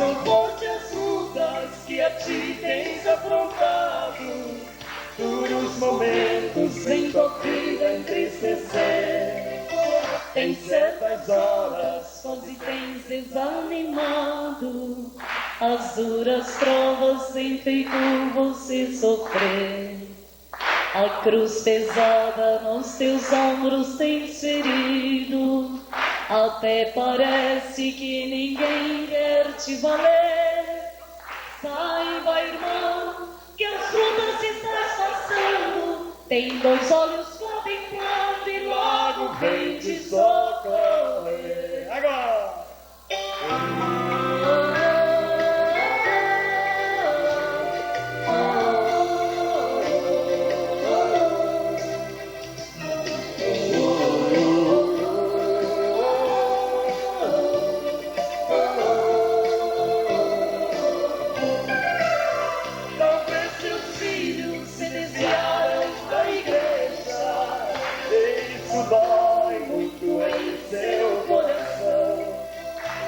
suporte as lutas que a ti tens afrontado, duros momentos em tua vida entristecer. Em certas horas, quase tens desanimado, as duras provas têm feito você sofrer. A cruz pesada nos teus ombros tens ferido, até parece que ninguém quer te valer. Saiba, irmão, que as lutas estás passando, tem dois olhos contemplando e logo vem te socorrer. Agora!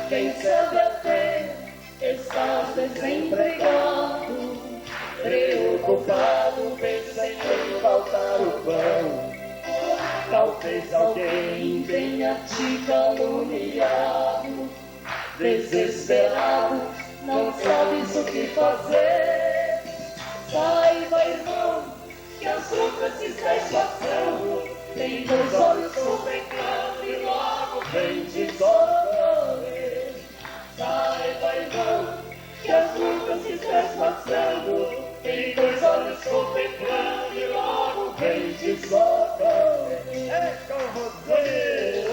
Quem sabe até estás desempregado, preocupado, pensa em faltar o pão. Talvez alguém tenha te caluniado, desesperado, não sabes o que fazer. Saiba, irmão, que as lutas estás passando, tem dois olhos contemplando e logo vem te socorrer. Saiba, irmão, que as lutas estás passando, tem dois olhos contemplando e logo vem te socorrer. É com você!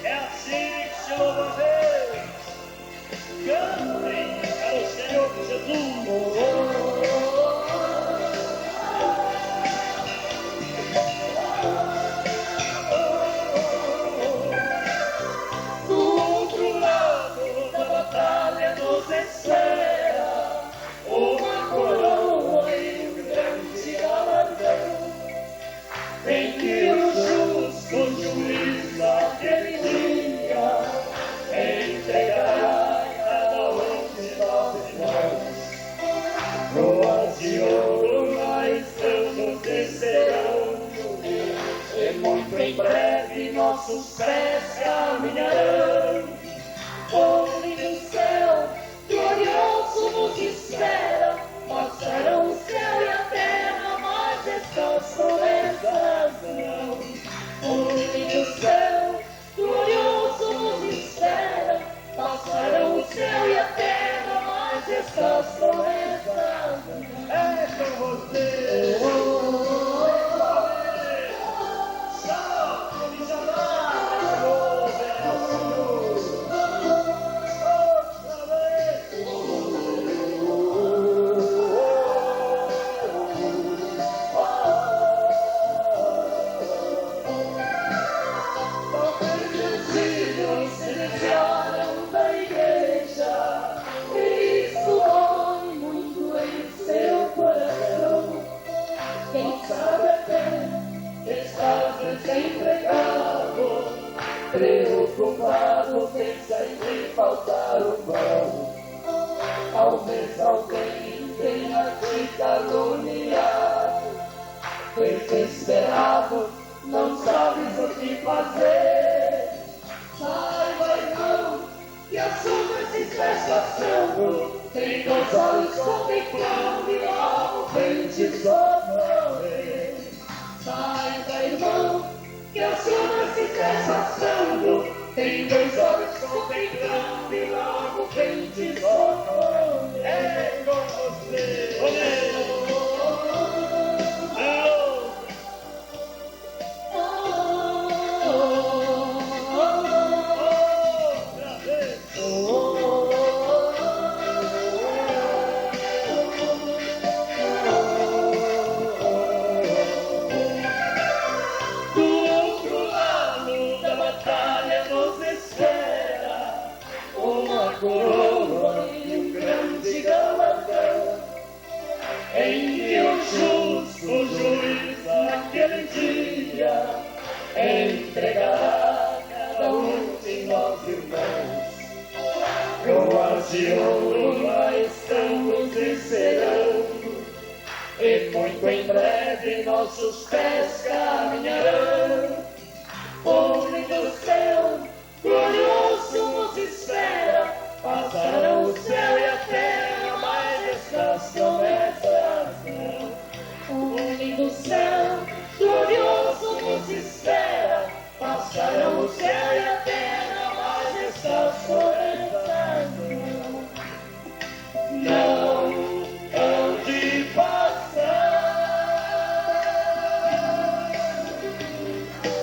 É assim que se louva a Deus! Cantem para o Senhor Jesus! Uma coroa e um grande galardão, em que o justo juiz naquele dia entregará cada um de nós irmãos. Coroas de ouro nós estamos esperando, e muito em breve nossos pés caminharão. O lindo céu glorioso nos espera, passarão o céu e a terra, mas estas promessas não. O lindo céu glorioso nos espera, passarão o céu e a terra, mas estas promessas não. É com você! Preocupado, pensa em lhe faltar o pão. Talvez alguém tenha te caluniado, desesperado, não sabes o que fazer. Saiba, irmão, que as lutas estás passando, tem dois olhos contemplando e logo vem te socorrer. Saiba, irmão, que as lutas estás passando, tem dois olhos contemplando e logo vem te socorrer. É com você! Coroa e um grande galardão, em que o justo juiz naquele dia entregará cada um de nós de ouro lá estamos esperando, e muito em breve nossos pés caminharão. O lindo céu glorioso nos espera, passarão o céu e a terra, mas estas promessas não. O lindo céu glorioso nos espera, passarão o céu e a terra, mas estas promessas não hão de passar.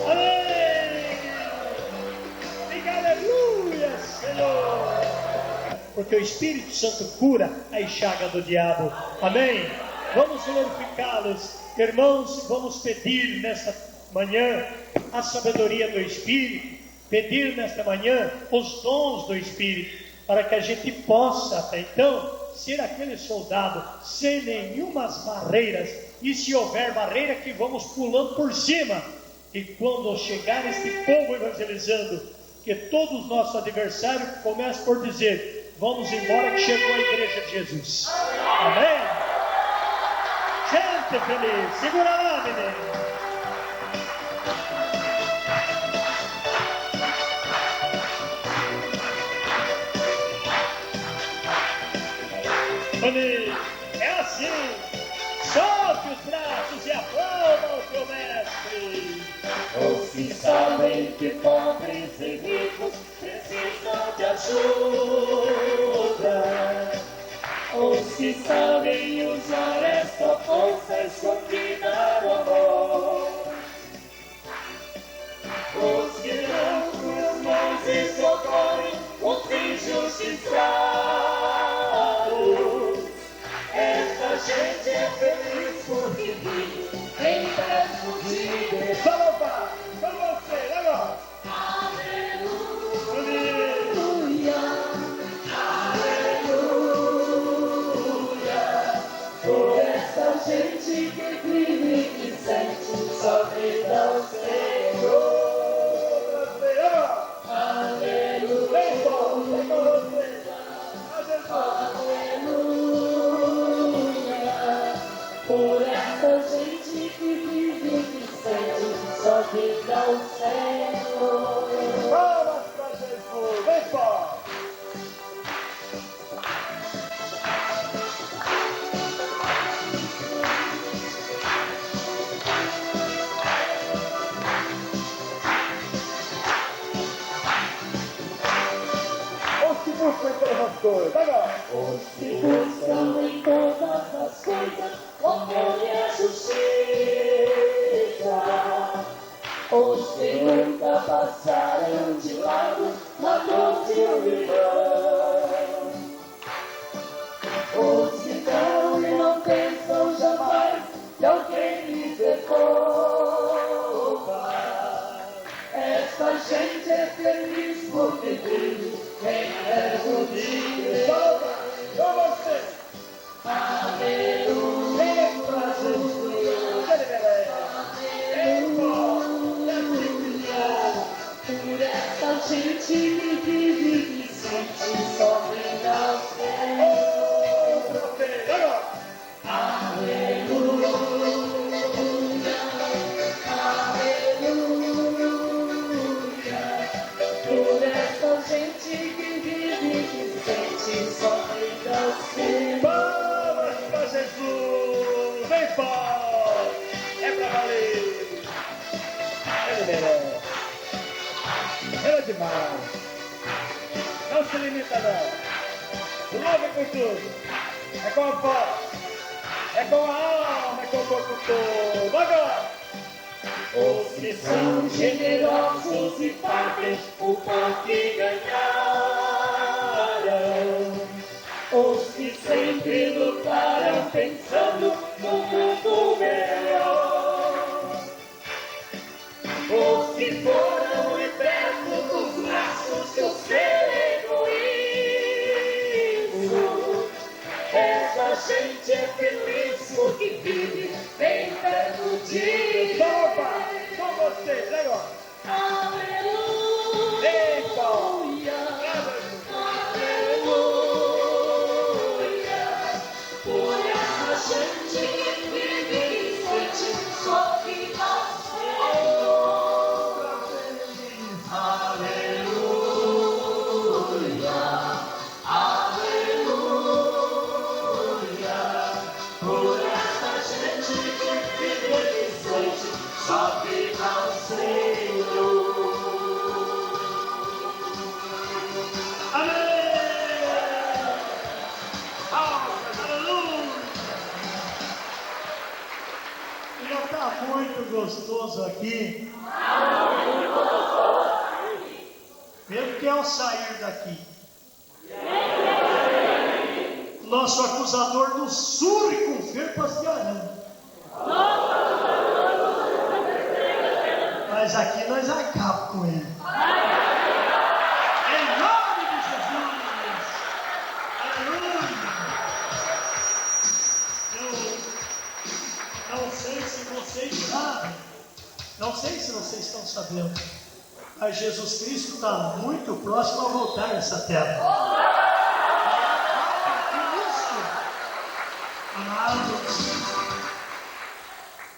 Amém! Diga aleluia, Senhor! Porque o Espírito Santo cura a enxaga do diabo. Amém? Vamos glorificá-los, irmãos. Vamos pedir nesta manhã a sabedoria do Espírito, pedir nesta manhã os dons do Espírito, para que a gente possa até então ser aquele soldado sem nenhumas barreiras, e se houver barreira, que vamos pulando por cima, e quando chegar este povo evangelizando, que todos os nossos adversários comecem por dizer: vamos embora que chegou a igreja de Jesus. Amém? Gente feliz, segura lá, menino. Amém. É assim, solte os braços e aplauda o teu mestre. Os que sabem que pobres e ricos precisam de ajuda, os que sabem usar esta força escondida do amor, os que dão suas mãos e socorrem os injustiçados. Esta gente é feliz porque vive em perto de Deus. Vamos lá, vamos você, agora. Aleluia, aleluia. Por esta gente que vive e que sente só vida ao Senhor. Aleluia, vem com você. Aleluia, por essa gente que vive e que sente só vida ao Senhor. Palmas para Jesus, vem só. Os que buscam em todas as coisas, agora. Os que buscam em todas as coisas o amor e a justiça, os que nunca passaram de lado na dor de um irmão, os que dão e não pensam jamais que alguém lhes devolva. Esta gente é feliz porque vive em perto de Deus. Com você. Aleluia, aleluia, por essa gente que vive e sente só vida ao Senhor. Aleluia, aleluia, por essa gente que vive e sente só vida ao Senhor. Jesus, vem fora, é pra valer. Ele merece, ele é demais, não se limita não, louva com tudo, é com a voz, é com a alma, é com o corpo todo. Agora, os que são generosos e partem o pão que ganharam, os que sempre lutaram pensando no mundo melhor, os que foram libertos dos laços do seu egoísmo. Essa gente é feliz porque vive bem perto de Deus. Opa, com vocês, agora. Aleluia, aleluia. gostoso aqui. Mesmo que ao sair daqui, nosso acusador nos surre com ferpas de arame. Mas aqui nós acabamos com ele. Em nome de Jesus. Aleluia. Eu não sei se vocês sabem, não sei se vocês estão sabendo, mas Jesus Cristo está muito próximo a voltar nessa terra.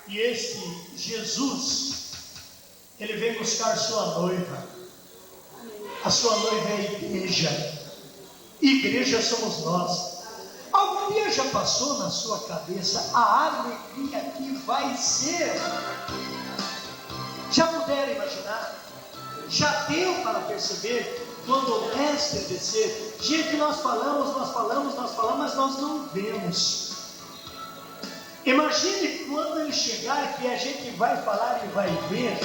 E esse Jesus, ele vem buscar sua noiva. A sua noiva é a igreja. Igreja somos nós. Algum dia já passou na sua cabeça a alegria que vai ser? Já puderam imaginar? Já deu para perceber quando o mestre descer? Gente, nós falamos, mas nós não vemos. Imagine quando ele chegar, que a gente vai falar e vai ver,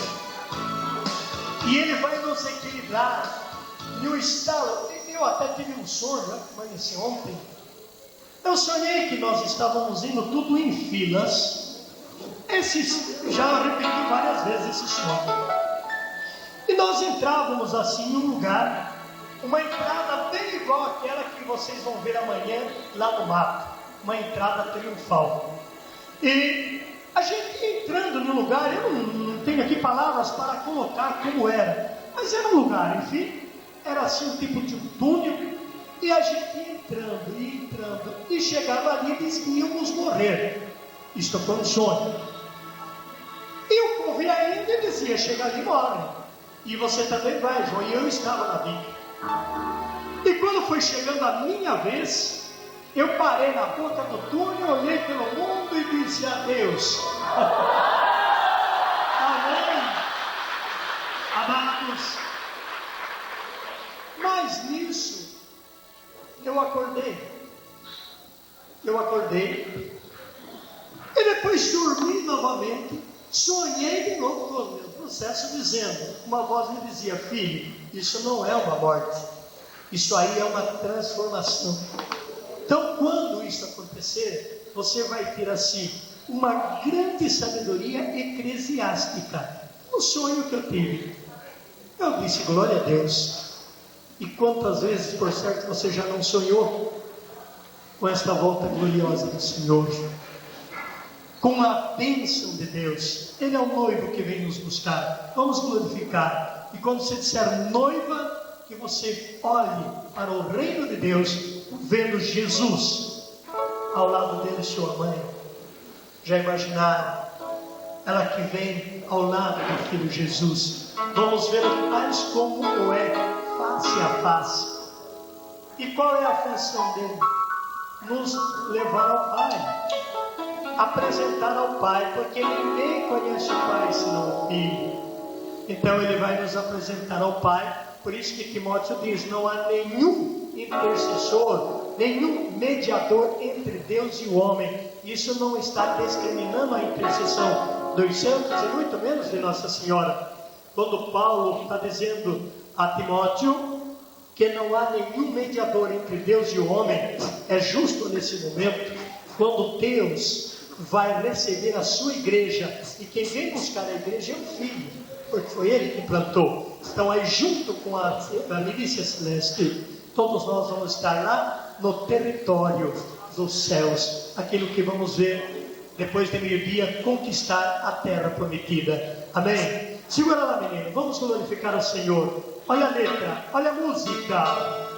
e ele vai nos equilibrar. E o estalo, eu até tive um sonho, amanheci ontem. Eu sonhei que nós estávamos indo tudo em filas. Já repeti várias vezes esse sonho. E nós entrávamos assim em um lugar, uma entrada bem igual àquela que vocês vão ver amanhã lá no mapa, uma entrada triunfal. E a gente entrando no lugar, eu não tenho aqui palavras para colocar como era, mas era um lugar, enfim, era assim um tipo de túnel, e a gente entrando, e chegava ali e disse que íamos morrer. Isto foi um sonho. E o povo ia indo e dizia, chega ali e morre. E você também vai, João, e eu estava na vida. E quando foi chegando a minha vez, eu parei na boca do túnel, olhei pelo mundo e disse adeus. Amém. Amados. Mas nisso, eu acordei. E depois dormi novamente, sonhei de novo com o meu processo, dizendo, uma voz me dizia, filho, isso não é uma morte, isso aí é uma transformação. Então, quando isso acontecer, você vai ter assim uma grande sabedoria eclesiástica. Um sonho que eu tive. Eu disse, glória a Deus. E quantas vezes, por certo, você já não sonhou com esta volta gloriosa do Senhor? Com a bênção de Deus. Ele é o noivo que vem nos buscar. Vamos glorificar. E quando você disser noiva, que você olhe para o reino de Deus, vendo Jesus ao lado dele, sua mãe. Já imaginaram? Ela que vem ao lado do Filho Jesus. Vamos ver tais como o é, face a face. E qual é a função dele? Nos levar ao Pai, apresentar ao Pai, porque ninguém conhece o Pai senão o Filho. Então ele vai nos apresentar ao Pai. Por isso que Timóteo diz, não há nenhum intercessor, nenhum mediador entre Deus e o homem. Isso não está discriminando a intercessão dos santos e muito menos de Nossa Senhora. Quando Paulo está dizendo a Timóteo que não há nenhum mediador entre Deus e o homem, é justo nesse momento, quando Deus vai receber a sua igreja, e quem vem buscar a igreja é o Filho, porque foi ele que plantou. Então aí junto com a milícia celeste, todos nós vamos estar lá no território dos céus, aquilo que vamos ver depois de meio-dia, conquistar a terra prometida. Amém? Segura lá, menino, vamos glorificar o Senhor. Olha a letra, olha a música.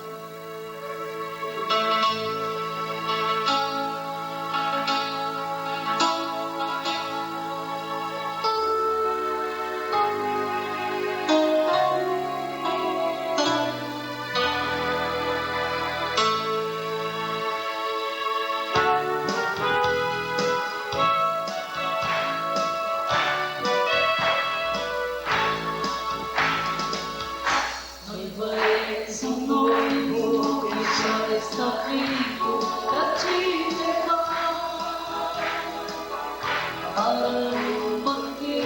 Alma que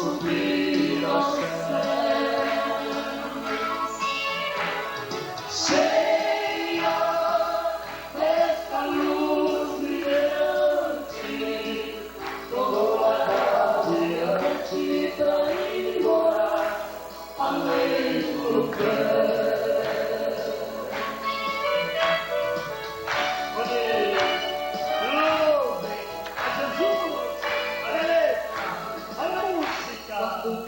subir aos céus. Esta luz brilhante, toda radiante pra ir morar além do véu. Louvem a Jesus, a música.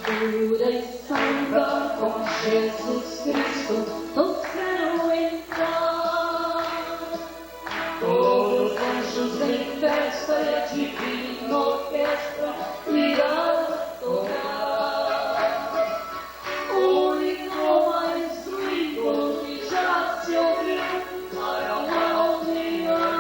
Pura e santa com Jesus Cristo no céu entrar. Todos os anjos em festa e a divina orquestra irá tocar. O hino mais lindo que já se ouviu para uma união.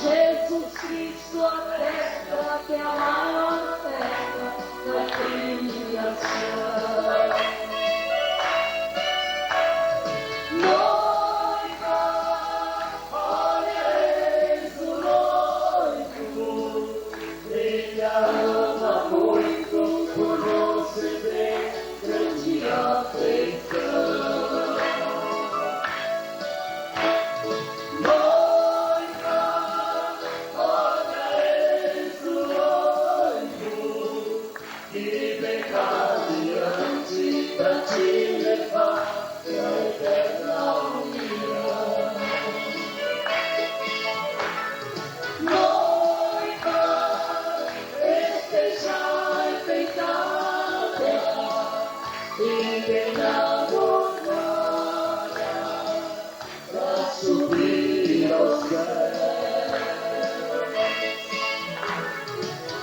Jesus Cristo atesta que a maior festa da criação. Noiva, olha, eis o noivo, ele a ama muito por receber grande afeição. Noiva, olha, eis o noivo, que vem radiante pra te levar à eterna união. Noiva, estejai enfeitada e bem adornada pra subir aos céus.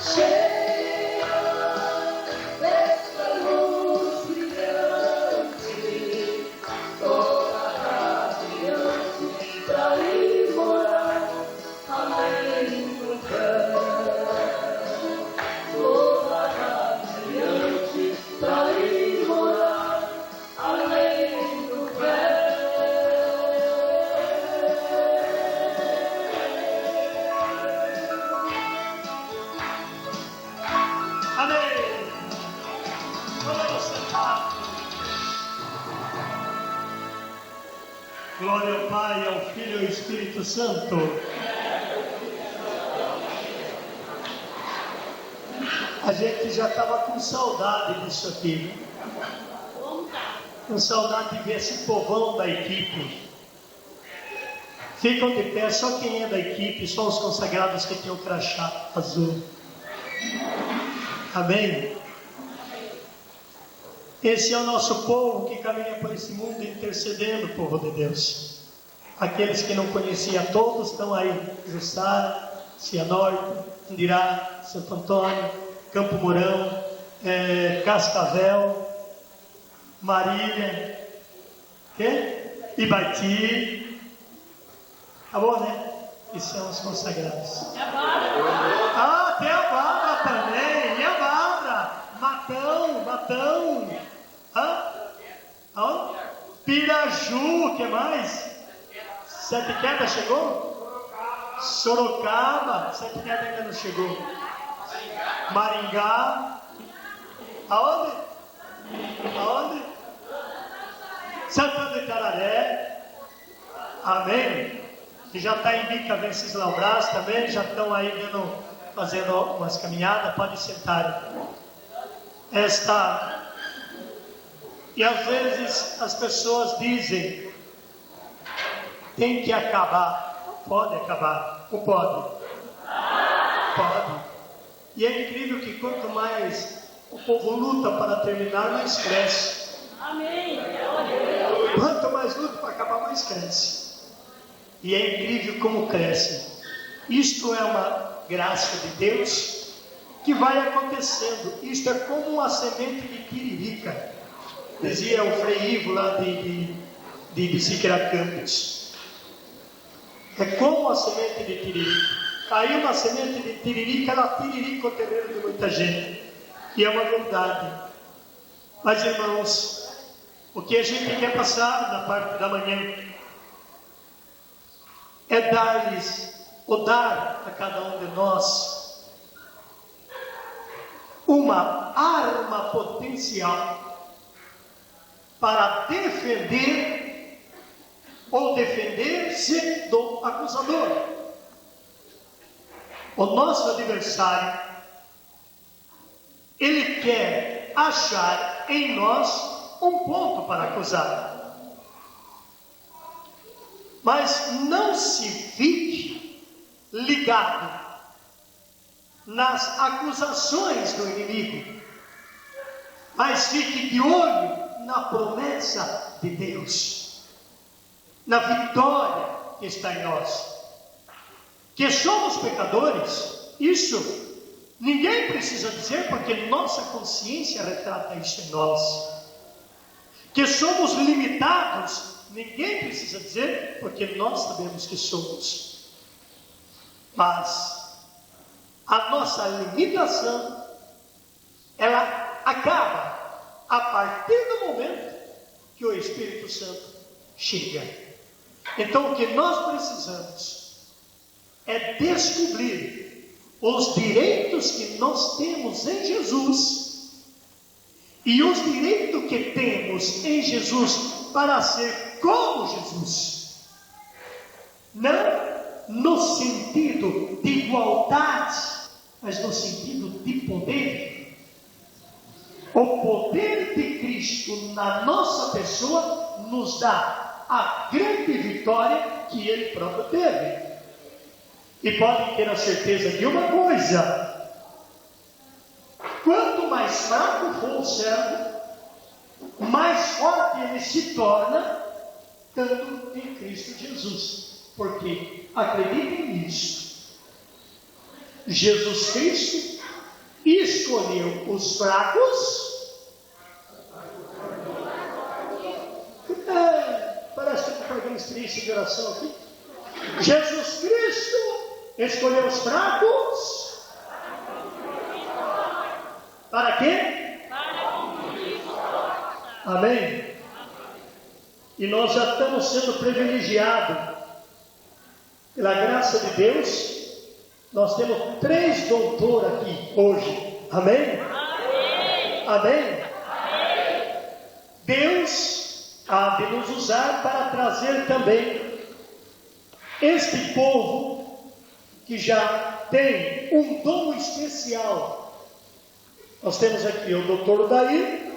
Cheia desta luz brilhante, toda radiante pra ir morar além do véu. Toda radiante pra ir morar além do véu. Amém. Vamos sentar. Glória ao Pai, ao Filho e ao Espírito Santo. A gente já estava com saudade disso aqui, né? Com saudade de ver esse povão da equipe. Ficam de pé só quem é da equipe, só os consagrados que têm o crachá azul. Amém? Esse é o nosso povo que caminha por esse mundo intercedendo, povo de Deus. Aqueles que não conheciam todos estão aí: Jussara, Cianorte, Andirá, Santo Antônio, Campo Mourão, Cascavel, Marília, Ibaiti. Acabou, né? E são os consagrados. Ah, tem a Bárbara também. E a Bárbara? Matão. Aonde? Piraju, o que mais? Sete Quedas chegou? Sorocaba. Sete Quedas ainda não chegou. Maringá. Aonde? Santana de Itararé. Amém? Que já está em Bica Venceslau Brás também, já estão aí fazendo umas caminhadas, podem sentar. E às vezes as pessoas dizem, tem que acabar. Pode acabar, ou pode? Pode. E é incrível que quanto mais o povo luta para terminar, mais cresce. Amém. Quanto mais luta para acabar, mais cresce. E é incrível como cresce. Isto é uma graça de Deus que vai acontecendo. Isto é como uma semente de tiririca, dizia o Frei Ivo lá de Siqueira Campos. É como a semente de tiririca. Caiu uma semente de tiririca, ela tiririca o terreno de muita gente. E é uma verdade. Mas, irmãos, o que a gente quer passar na parte da manhã é dar a cada um de nós uma arma potencial para defender ou defender-se do acusador. O nosso adversário, ele quer achar em nós um ponto para acusar. Mas não se fique ligado nas acusações do inimigo, mas fique de olho na promessa de Deus, na vitória que está em nós. Que somos pecadores, isso ninguém precisa dizer, porque nossa consciência retrata isso em nós. Que somos limitados, ninguém precisa dizer, porque nós sabemos que somos. Mas a nossa limitação, ela acaba a partir do momento que o Espírito Santo chega. Então o que nós precisamos é descobrir os direitos que nós temos em Jesus e os direitos que temos em Jesus para ser como Jesus. Não no sentido de igualdade, mas no sentido de poder. O poder de Cristo na nossa pessoa nos dá a grande vitória que Ele próprio teve. E podem ter a certeza de uma coisa: quanto mais fraco for o servo, mais forte ele se torna, estando em Cristo Jesus. Porque, acreditem nisso, Jesus Cristo escolheu os fracos. Parece que eu estou fazendo experiência de oração aqui. Jesus Cristo escolheu os fracos. Para quê? Amém? E nós já estamos sendo privilegiados. Pela graça de Deus, nós temos 3 doutores aqui hoje. Amém? Amém? Amém? Amém? Deus há de nos usar para trazer também este povo que já tem um dom especial. Nós temos aqui o doutor Daí,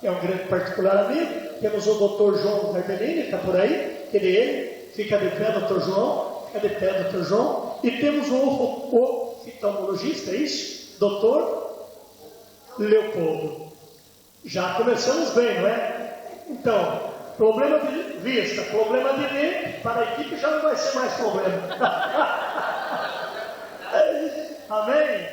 que é um grande particular amigo. Temos o doutor João Gardellini, está por aí, que ele fica de pé, doutor João. De pé, doutor João. E temos o oftalmologista, é isso? Doutor Leopoldo. Já começamos bem, não é? Então, problema de vista, problema de ler, para a equipe já não vai ser mais problema. Amém?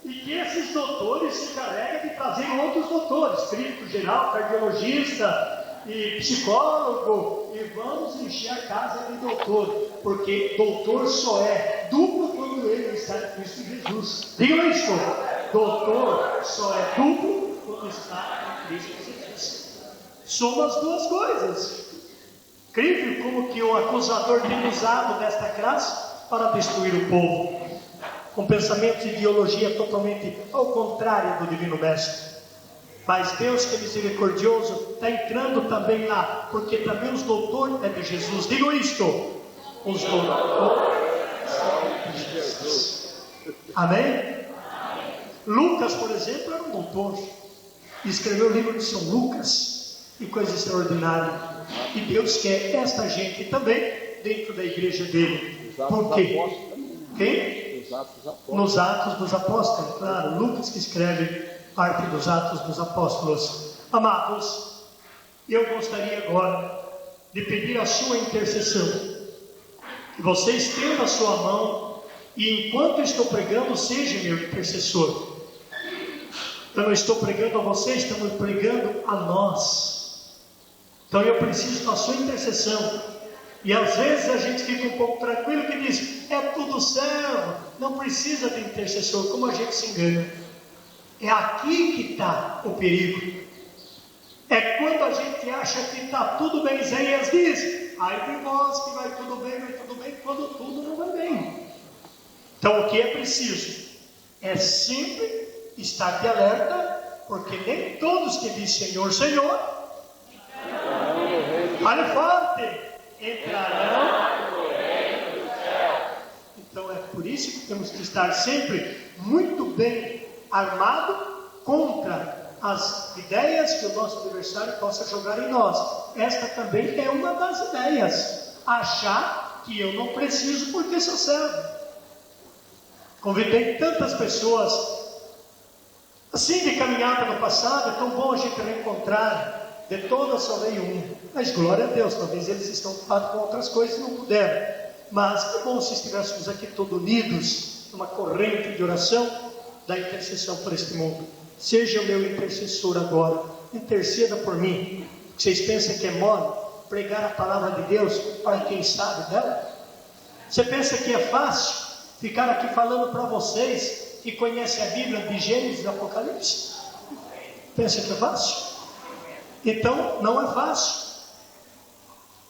E que esses doutores se encarregam de trazer outros doutores, clínico geral, cardiologista e psicólogo, e vamos encher a casa de doutor, porque doutor só é duplo quando ele está em Cristo Jesus. Digam isso: doutor só é duplo quando está em Cristo Jesus. São as duas coisas. Incrível como que o acusador tem usado desta graça para destruir o povo, com pensamentos e ideologia totalmente ao contrário do Divino Mestre. Mas Deus, que é misericordioso, está entrando também lá, porque também os doutores é de Jesus. Digam isto: os doutores são de Jesus. Amém? Lucas, por exemplo, era um doutor, escreveu o livro de São Lucas, que coisa extraordinária. E Deus quer esta gente também dentro da igreja dele. Por quê? Quem? Nos Atos dos Apóstolos, claro, Lucas que escreve parte dos Atos dos Apóstolos. Amados, eu gostaria agora de pedir a sua intercessão, que você estenda a sua mão e enquanto estou pregando, seja meu intercessor. Eu não estou pregando a você, estamos pregando a nós. Então eu preciso da sua intercessão. E às vezes a gente fica um pouco tranquilo que diz: é tudo céu, não precisa de intercessor. Como a gente se engana. É aqui que está o perigo. É quando a gente acha que está tudo bem. Isaías diz: ai de nós que vai tudo bem, quando tudo não vai bem. Então o que é preciso é sempre estar de alerta, porque nem todos que dizem Senhor, Senhor, fale forte, entrarão no reino do céu. Então é por isso que temos que estar sempre muito bem armado contra as ideias que o nosso adversário possa jogar em nós. Esta também é uma das ideias, achar que eu não preciso porque sou servo. Convidei tantas pessoas assim de caminhada no passado, é tão bom a gente reencontrar, de todas só veio um, mas glória a Deus, talvez eles estão ocupados com outras coisas e não puderam, mas que bom se estivéssemos aqui todos unidos, numa corrente de oração, da intercessão por este mundo. Seja o meu intercessor agora, interceda por mim. Vocês pensam que é mole pregar a palavra de Deus para quem sabe dela? Você pensa que é fácil ficar aqui falando para vocês que conhecem a Bíblia de Gênesis e Apocalipse? Pensa que é fácil? Então não é fácil.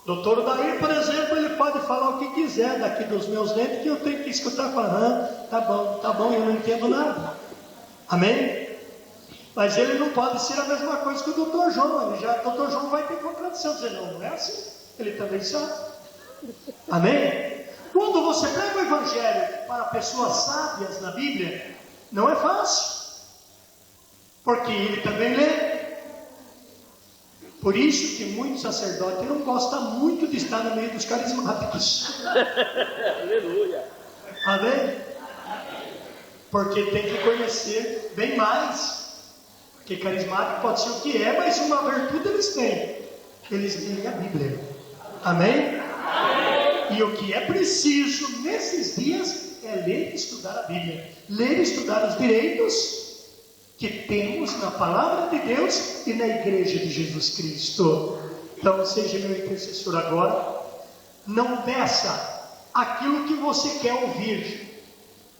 Doutor Daí, por exemplo, ele pode falar o que quiser daqui dos meus dentes, que eu tenho que escutar falando, tá bom, eu não entendo nada. Amém? Mas ele não pode ser a mesma coisa que o doutor João. O doutor João vai ter contradição, dizendo, não é assim, ele também sabe. Amém? Quando você prega o Evangelho para pessoas sábias na Bíblia, não é fácil, porque ele também lê. Por isso que muitos sacerdotes não gostam muito de estar no meio dos carismáticos. Aleluia. Amém? Porque tem que conhecer bem mais. Porque carismático pode ser o que é, mas uma virtude eles têm. Eles leem a Bíblia. Amém? E o que é preciso nesses dias é ler e estudar a Bíblia. Ler e estudar os direitos que temos na palavra de Deus e na igreja de Jesus Cristo. Então seja meu intercessor agora. Não peça aquilo que você quer ouvir,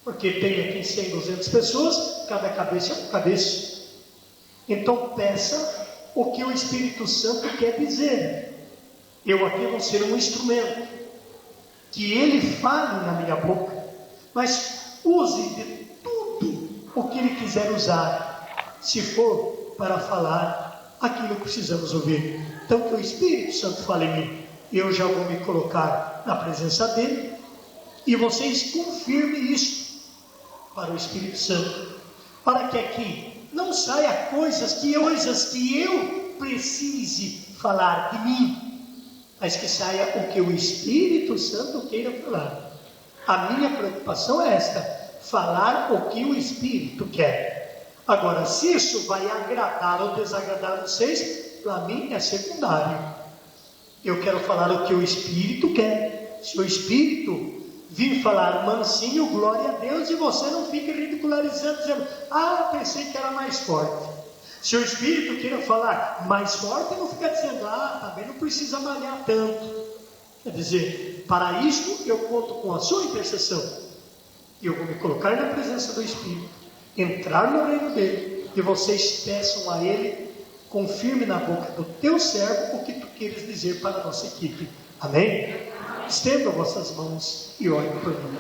porque tem aqui 100, 200 pessoas, cada cabeça é uma cabeça. Então peça o que o Espírito Santo quer dizer. Eu aqui vou ser um instrumento, que ele fale na minha boca, mas use de tudo o que ele quiser usar, se for para falar aquilo que precisamos ouvir. Então que o Espírito Santo fale em mim. Eu já vou me colocar na presença dele, e vocês confirmem isso para o Espírito Santo, para que aqui não saia coisas que eu precise falar de mim, mas que saia o que o Espírito Santo queira falar. A minha preocupação é esta: falar o que o Espírito quer. Agora, se isso vai agradar ou desagradar vocês, para mim é secundário. Eu quero falar o que o Espírito quer. Se o Espírito vir falar mansinho, glória a Deus, e você não fica ridicularizando, dizendo, pensei que era mais forte. Se o Espírito queira falar mais forte, não fica dizendo, também não precisa malhar tanto. Quer dizer, para isso eu conto com a sua intercessão. Eu vou me colocar na presença do Espírito, entrar no reino dele, e vocês peçam a ele, confirme na boca do teu servo o que tu queres dizer para a nossa equipe. Amém? Estendam vossas mãos e orem por mim.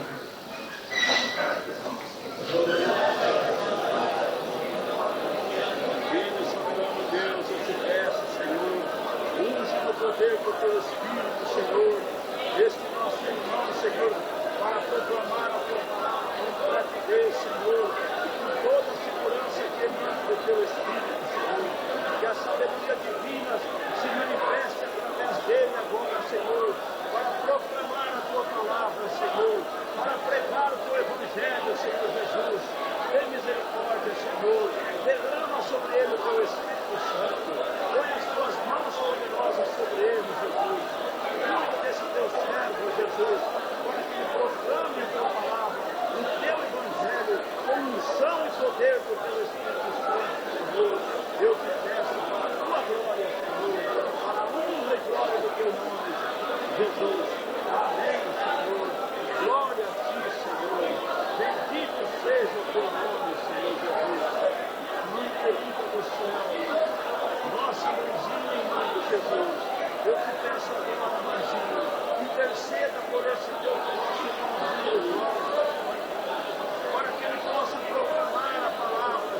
Poder do teu Espírito, Senhor, este nosso irmão, Senhor, para proclamar a tua palavra com gratidão, Senhor, com toda a segurança que emana do teu Espírito, Senhor, que a sabedoria divina se manifeste através dele agora, Senhor, para proclamar a tua palavra, Senhor, para pregar o teu evangelho, Senhor Jesus. Tem misericórdia, Senhor, derrama sobre ele o teu Espírito Santo, põe as tuas mãos poderosas sobre ele, Jesus. Cuida desse teu servo, Jesus, para que ele proclame a tua palavra, o teu evangelho, com unção e poder do teu Espírito Santo, Senhor. Eu te peço para a tua glória, Senhor, para a honra e glória do teu nome, Jesus. Amém, Senhor. Glória a ti, Senhor. Bendito seja o teu nome, Senhor Jesus. Mãe querida do céu, nossa mãezinha em nome de Jesus, eu te peço agora, mãezinha, interceda por esse teu nosso irmãozinho, para que ele possa proclamar a palavra,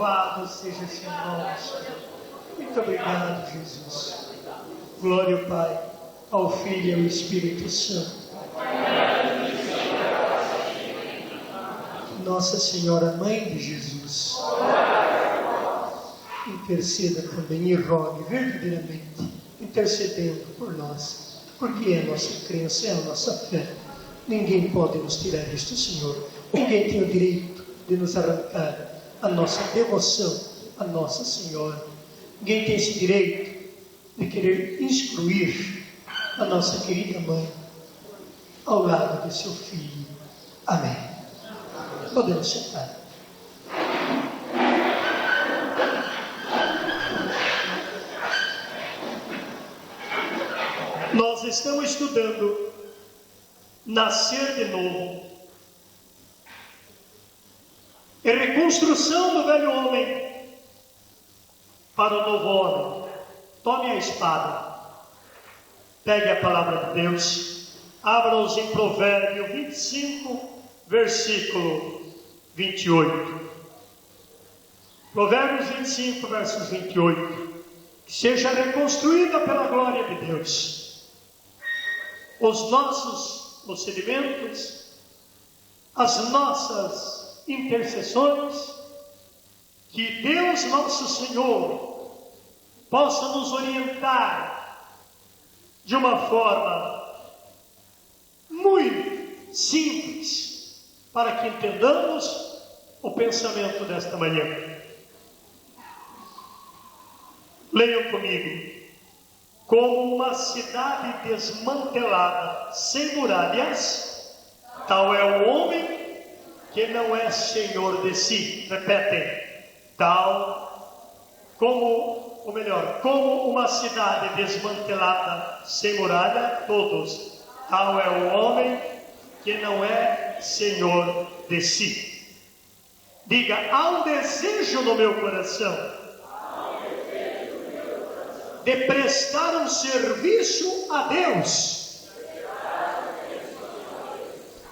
Louvado seja seu nome, Senhor. Muito obrigado, Jesus. Glória ao Pai, ao Filho e ao Espírito Santo. Nossa Senhora, Mãe de Jesus, interceda também e rogue verdadeiramente, intercedendo por nós, porque é a nossa crença, é a nossa fé. Ninguém pode nos tirar isto, Senhor. Ninguém tem o direito de nos arrancar a nossa devoção a Nossa Senhora. Ninguém tem esse direito de querer excluir a nossa querida Mãe ao lado de seu Filho. Amém. Podemos sentar. Nós estamos estudando Nascer de Novo. É reconstrução do velho homem para o novo homem. Tome a espada, pegue a palavra de Deus, abra-os em Provérbio 25, versículo 28. Provérbios 25, versos 28. Que seja reconstruída pela glória de Deus os nossos procedimentos, as nossas intercessões, que Deus nosso Senhor possa nos orientar de uma forma muito simples, para que entendamos o pensamento desta manhã. Leiam comigo. Como uma cidade desmantelada, sem muralhas, tal é o homem que não é senhor de si. Repetem. Como uma cidade desmantelada, sem muralha, todos. Tal é o homem que não é senhor de si. Diga, há um desejo no meu coração de prestar um serviço a Deus,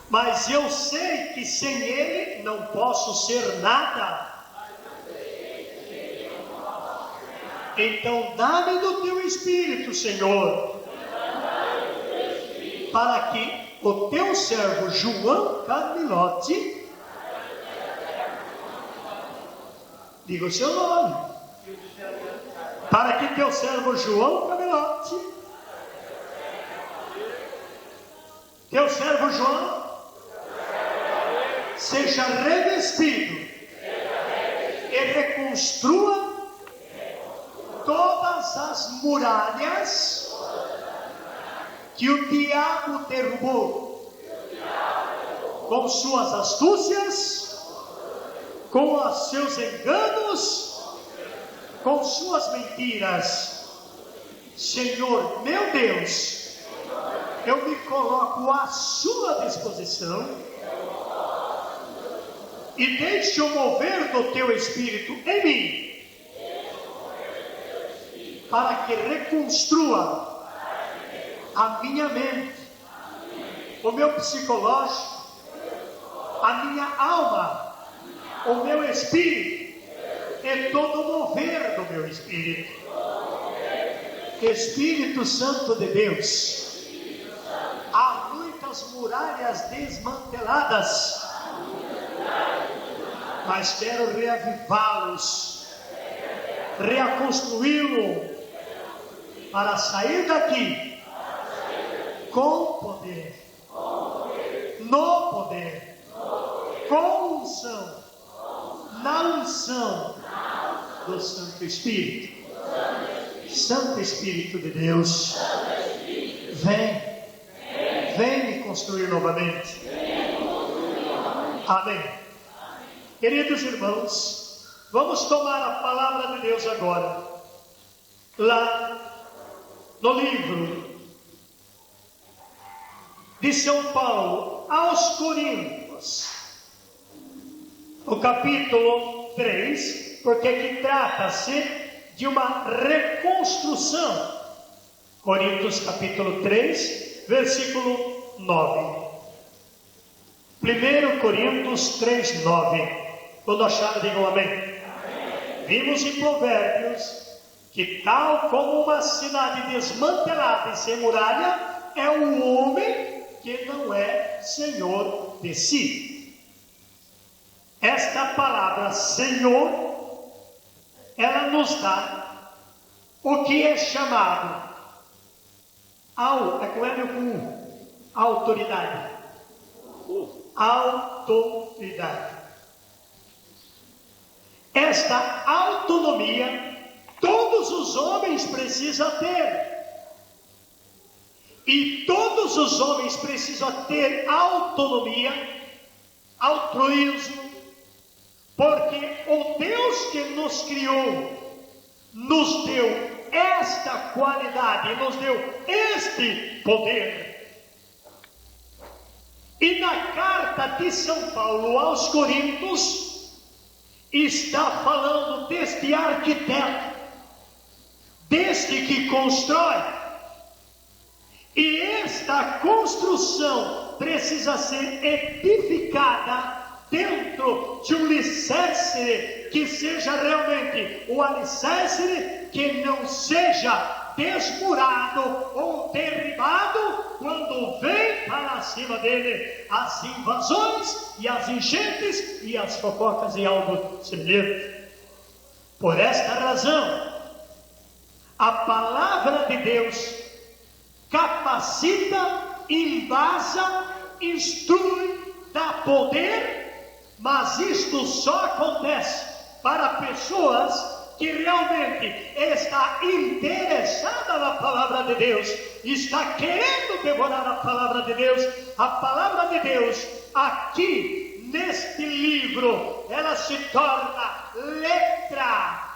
mas eu sei que sem Ele não posso ser nada. Então dá-me do teu Espírito, Senhor, para que o teu servo João Carmilotti, diga o seu nome, para que teu servo João Carmilotti, teu servo João, seja revestido e reconstrua todas as muralhas que o diabo derrubou com suas astúcias, com os seus enganos, com suas mentiras. Senhor meu Deus, eu me coloco à sua disposição e deixe o mover do teu Espírito em mim, para que reconstrua a minha mente, o meu psicológico, a minha alma, o meu espírito e todo o mover do meu espírito. Espírito Santo de Deus, há muita as muralhas desmanteladas, mas quero reavivá-los, reconstruí-lo, para sair daqui com poder, no poder, com unção, na unção do Santo Espírito. Santo Espírito de Deus, vem me construir novamente. Amém. Queridos irmãos, vamos tomar a palavra de Deus agora, lá no livro de São Paulo aos Coríntios, o capítulo 3, porque aqui trata-se de uma reconstrução. Coríntios capítulo 3, versículo 9. 1 Coríntios 3, 9. Quando acharam, digam amém. Amém. Vimos em Provérbios que tal como uma cidade desmantelada e sem muralha, é o homem que não é senhor de si. Esta palavra Senhor, ela nos dá o que é chamado autoridade. Autoridade. Esta autonomia todos os homens precisam ter. E todos os homens precisam ter autonomia, altruísmo, porque o Deus que nos criou nos deu esta qualidade, nos deu este poder. E na carta de São Paulo aos Coríntios, está falando deste arquiteto, deste que constrói. E esta construção precisa ser edificada dentro de um alicerce que seja realmente o alicerce que não seja desmurado ou derribado quando vem para cima dele as invasões e as enchentes e as fofocas e algo semelhante. Por esta razão, a palavra de Deus capacita, embasa, instrui, dá poder, mas isto só acontece para pessoas que realmente está interessada na palavra de Deus, está querendo devorar a palavra de Deus. A palavra de Deus aqui neste livro, ela se torna letra.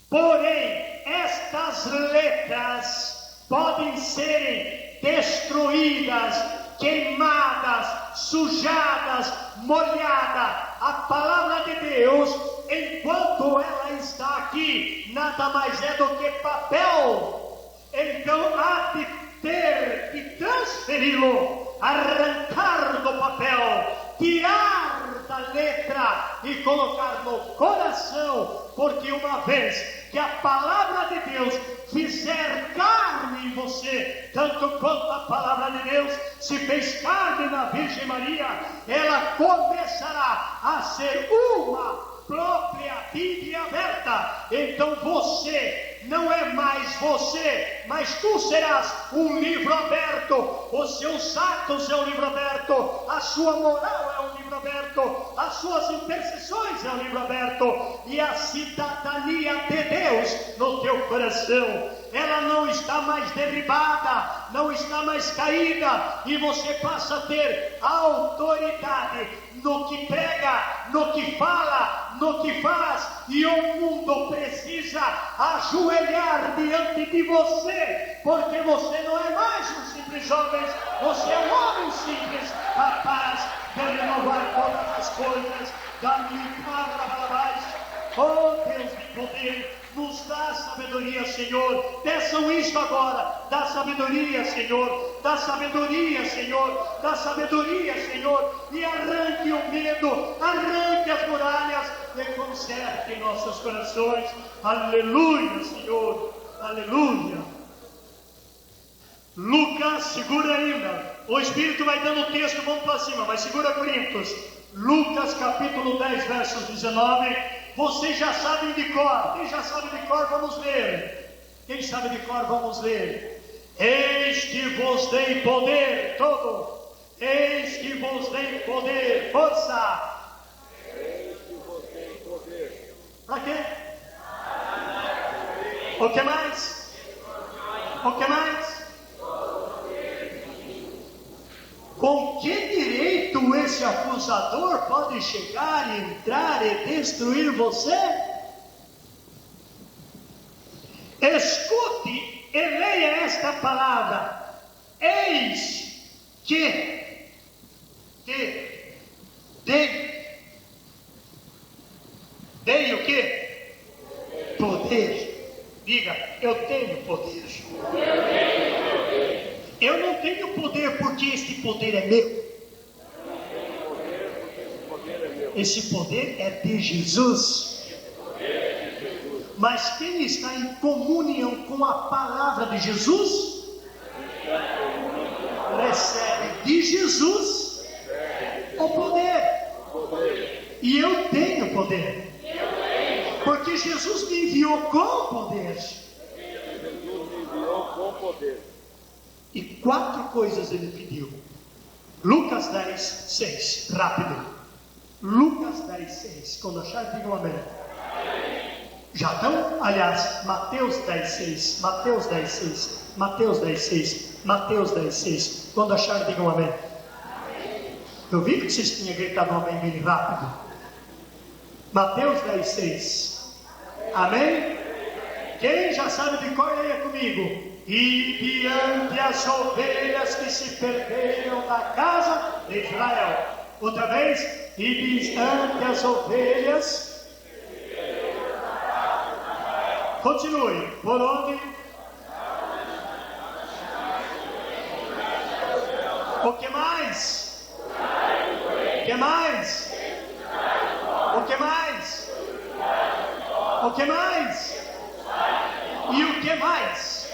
Porém, estas letras podem ser destruídas, queimadas, sujadas, molhadas. A palavra de Deus, enquanto ela está aqui, nada mais é do que papel. Então há de ter que transferi-lo, arrancar do papel, tirar da letra e colocar no coração, porque uma vez que a palavra de Deus fizer carne em você, tanto quanto a palavra de Deus se fez carne na Virgem Maria, ela começará a ser uma própria Bíblia aberta. Então você não é mais você, mas tu serás um livro aberto. Os seus atos é um livro aberto, a sua moral é um livro aberto, as suas intercessões é um livro aberto, e a cidadania de Deus no teu coração, ela não está mais derribada, não está mais caída, e você passa a ter autoridade no que prega, no que fala, no que faz, e o mundo precisa ajoelhar diante de você, porque você não é mais um simples jovem, você é um homem simples, capaz de renovar todas as coisas, da minha palavra. Oh Deus de poder, nos dá sabedoria, Senhor. Peçam isto agora. Dá sabedoria, Senhor. Dá sabedoria, Senhor. Dá sabedoria, Senhor. E arranque o medo, arranque as muralhas e conserte em nossos corações. Aleluia, Senhor. Aleluia. Lucas segura ainda. O Espírito vai dando o texto, vamos para cima, mas segura, Coríntios. Lucas capítulo 10, versos 19. Vocês já sabem de cor. Quem já sabe de cor, vamos ler. Quem sabe de cor, vamos ler. Eis que vos dei poder, todo. Eis que vos dei poder, força. Eis que vos dei poder. Para quê? O que mais? O que mais? Com que direito esse acusador pode chegar, entrar e destruir você? Escute e leia esta palavra. Eis que dei o quê? Poder. Diga, eu tenho poder. Eu não tenho poder porque este poder é meu. Esse poder é de Jesus. Mas quem está em comunhão com a palavra de Jesus, recebe de Jesus o poder. E eu tenho poder. Porque Jesus me enviou com poder. E 4 coisas ele pediu. Lucas 10, 6. Rápido. Lucas 10, 6. Quando achar, digam amém. Já estão? Aliás, Mateus 10, 6. Mateus 10, 6. Mateus 10, 6. Mateus 10, 6. Quando achar, digam amém. Eu vi que vocês tinham gritado amém bem rápido. Mateus 10, 6. Amém? Quem já sabe de cor, leia comigo. E diante as ovelhas que se perderam da casa de Israel. Outra vez. E diante as ovelhas. Continue. Por onde? O que mais? O que mais? O que mais? O que mais? E o que mais?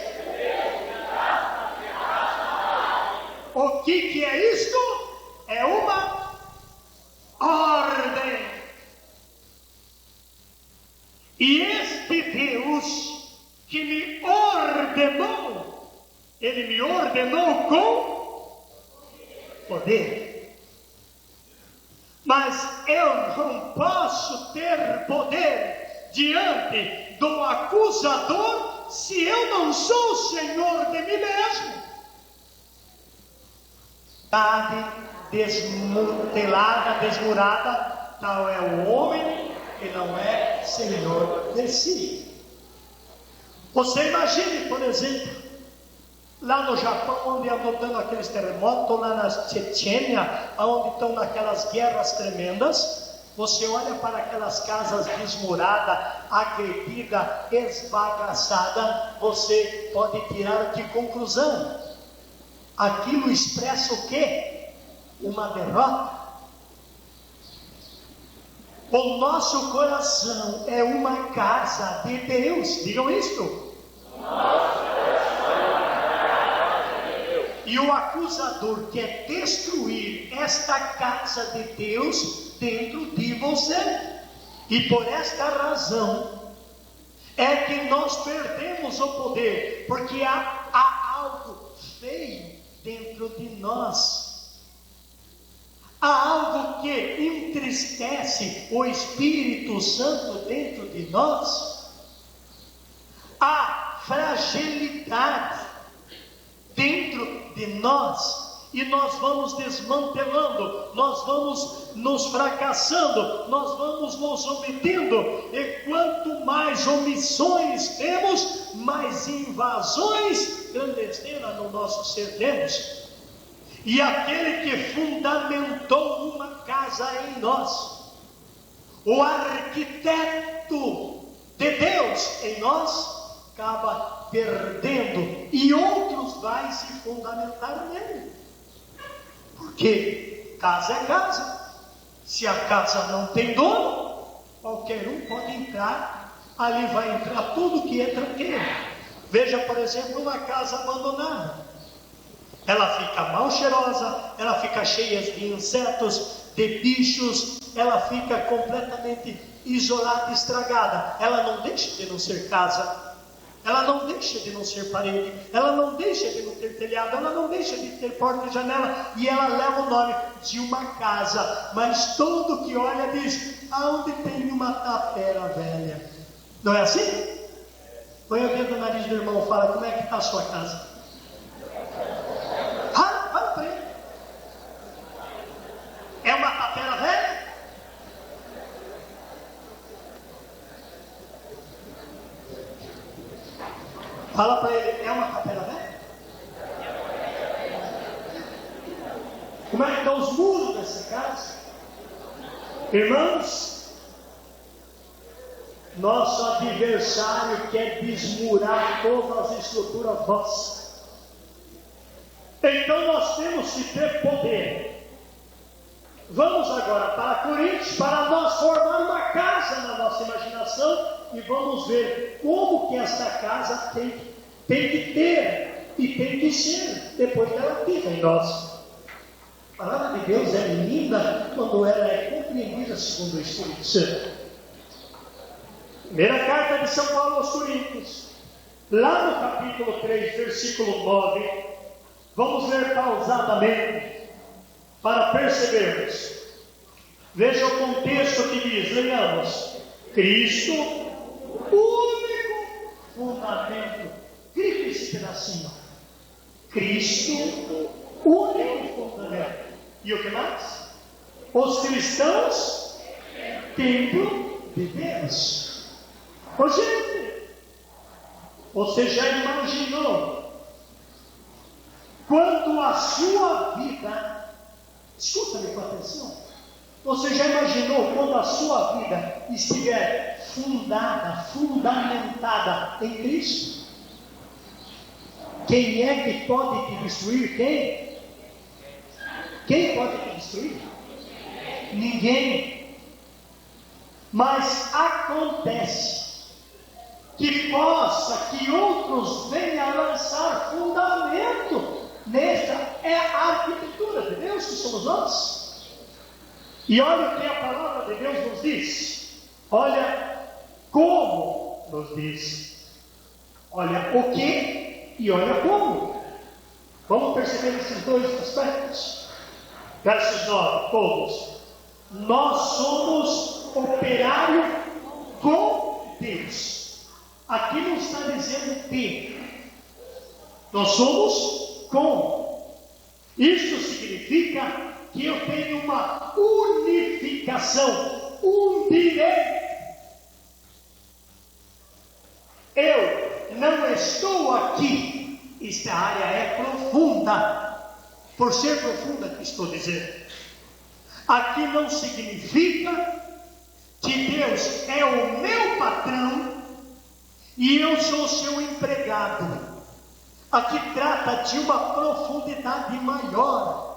O que é isto? É uma ordem. E este Deus que me ordenou, Ele me ordenou com poder. Mas eu não posso ter poder diante do acusador se eu não sou senhor de mim mesmo. Desmantelada, desmurada, tal é o homem que não é senhor de si. Você imagine, por exemplo, lá no Japão, onde andam dando aqueles terremotos, ou lá na Chechênia, onde estão naquelas guerras tremendas, você olha para aquelas casas desmuradas, agredidas, esbagaçadas, você pode tirar que conclusão? Aquilo expressa o quê? Uma derrota. O nosso coração é uma casa de Deus. Digam isto. E o acusador quer destruir esta casa de Deus dentro de você. E por esta razão é que nós perdemos o poder, porque há algo feio dentro de nós. Há algo que entristece o Espírito Santo dentro de nós. Há fragilidade dentro de nós. E nós vamos desmantelando, nós vamos nos fracassando, nós vamos nos omitindo. E quanto mais omissões temos, mais invasões clandestinas no nosso ser temos. E aquele que fundamentou uma casa em nós, o arquiteto de Deus em nós, acaba perdendo, e outros vai se fundamentar nele. Porque casa é casa. Se a casa não tem dono, qualquer um pode entrar. Ali vai entrar tudo que é tranqueiro. Veja, por exemplo, uma casa abandonada. ela fica mal cheirosa, ela fica cheia de insetos, de bichos, ela fica completamente isolada, estragada. Ela não deixa de não ser casa, ela não deixa de não ser parede, ela não deixa de não ter telhado, ela não deixa de ter porta e janela, e ela leva o nome de uma casa. Mas todo que olha diz: aonde tem uma tapera velha? Não é assim? Põe o dedo no nariz do irmão e fala: como é que está a sua casa? Fala para ele. É uma tapera velha? Fala para ele: é uma tapera velha? Como é que estão os muros dessa casa? Irmãos, nosso adversário quer desmurar todas as estruturas nossas. Então nós temos que ter poder. Vamos agora para Coríntios, para nós formar uma casa na nossa imaginação, e vamos ver como que essa casa tem que ter e tem que ser depois dela viva em nós. A palavra de Deus é linda quando ela é compreendida segundo o Espírito Santo. Primeira carta de São Paulo aos Coríntios, lá no capítulo 3, versículo 9, vamos ler pausadamente para percebermos. Veja o contexto que diz, leiamos: Cristo, único fundamento. Clique esse pedacinho. Cristo, único fundamento. E o que mais? Os cristãos, templo de Deus. Ô gente, você já imaginou quando a sua vida, escuta-me com atenção, você já imaginou quando a sua vida estiver fundamentada em Cristo? Quem é que pode te destruir? Quem? Quem pode te destruir? Ninguém. Mas acontece que outros venham a lançar fundamento nesta é a arquitetura de Deus que somos nós. E olha o que a palavra de Deus nos diz. Olha como nos diz. Olha o que e olha como. Vamos perceber esses dois aspectos. Versos 9, todos. Nós somos operário com Deus. Aqui não está dizendo que. Nós somos com. Isso significa que eu tenho uma unificação, um direito. Eu não estou aqui. Esta área é profunda. Por ser profunda que estou dizendo. Aqui não significa que Deus é o meu patrão e eu sou seu empregado. Aqui trata de uma profundidade maior.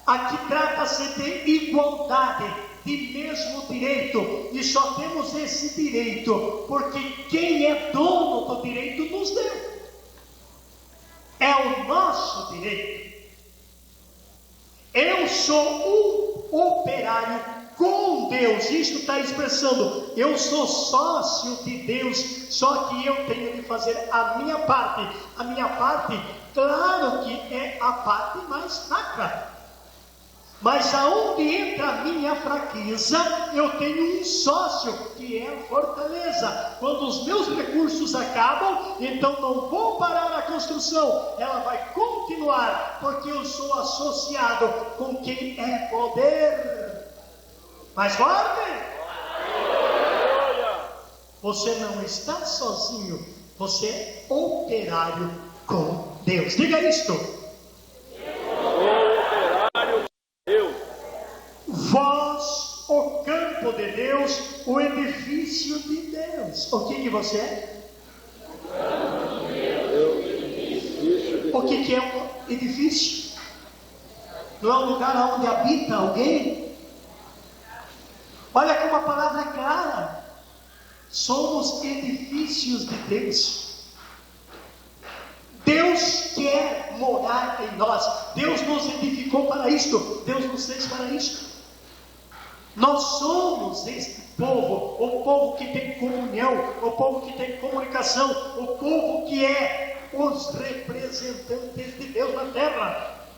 Aqui trata-se de igualdade, de mesmo direito. E só temos esse direito porque quem é dono do direito nos deu. É o nosso direito. Eu sou um operário com Deus. Isto está expressando: eu sou sócio de Deus, só que eu tenho de fazer a minha parte. A minha parte, claro que é a parte mais fraca. Mas aonde entra a minha fraqueza, eu tenho um sócio, que é a fortaleza. Quando os meus recursos acabam, então não vou parar a construção, ela vai continuar, porque eu sou associado com quem é poder. Mais forte? Você não está sozinho, você é operário com Deus. Diga isto. Vós, o campo de Deus, o edifício de Deus. O que você é? O que é um edifício? Não é um lugar onde habita alguém? Olha como a palavra é clara. Somos edifícios de Deus. Deus Deus quer morar em nós. Deus nos edificou para isto. Deus nos fez para isto. Nós somos este povo, o povo que tem comunhão, o povo que tem comunicação, o povo que é os representantes de Deus na terra.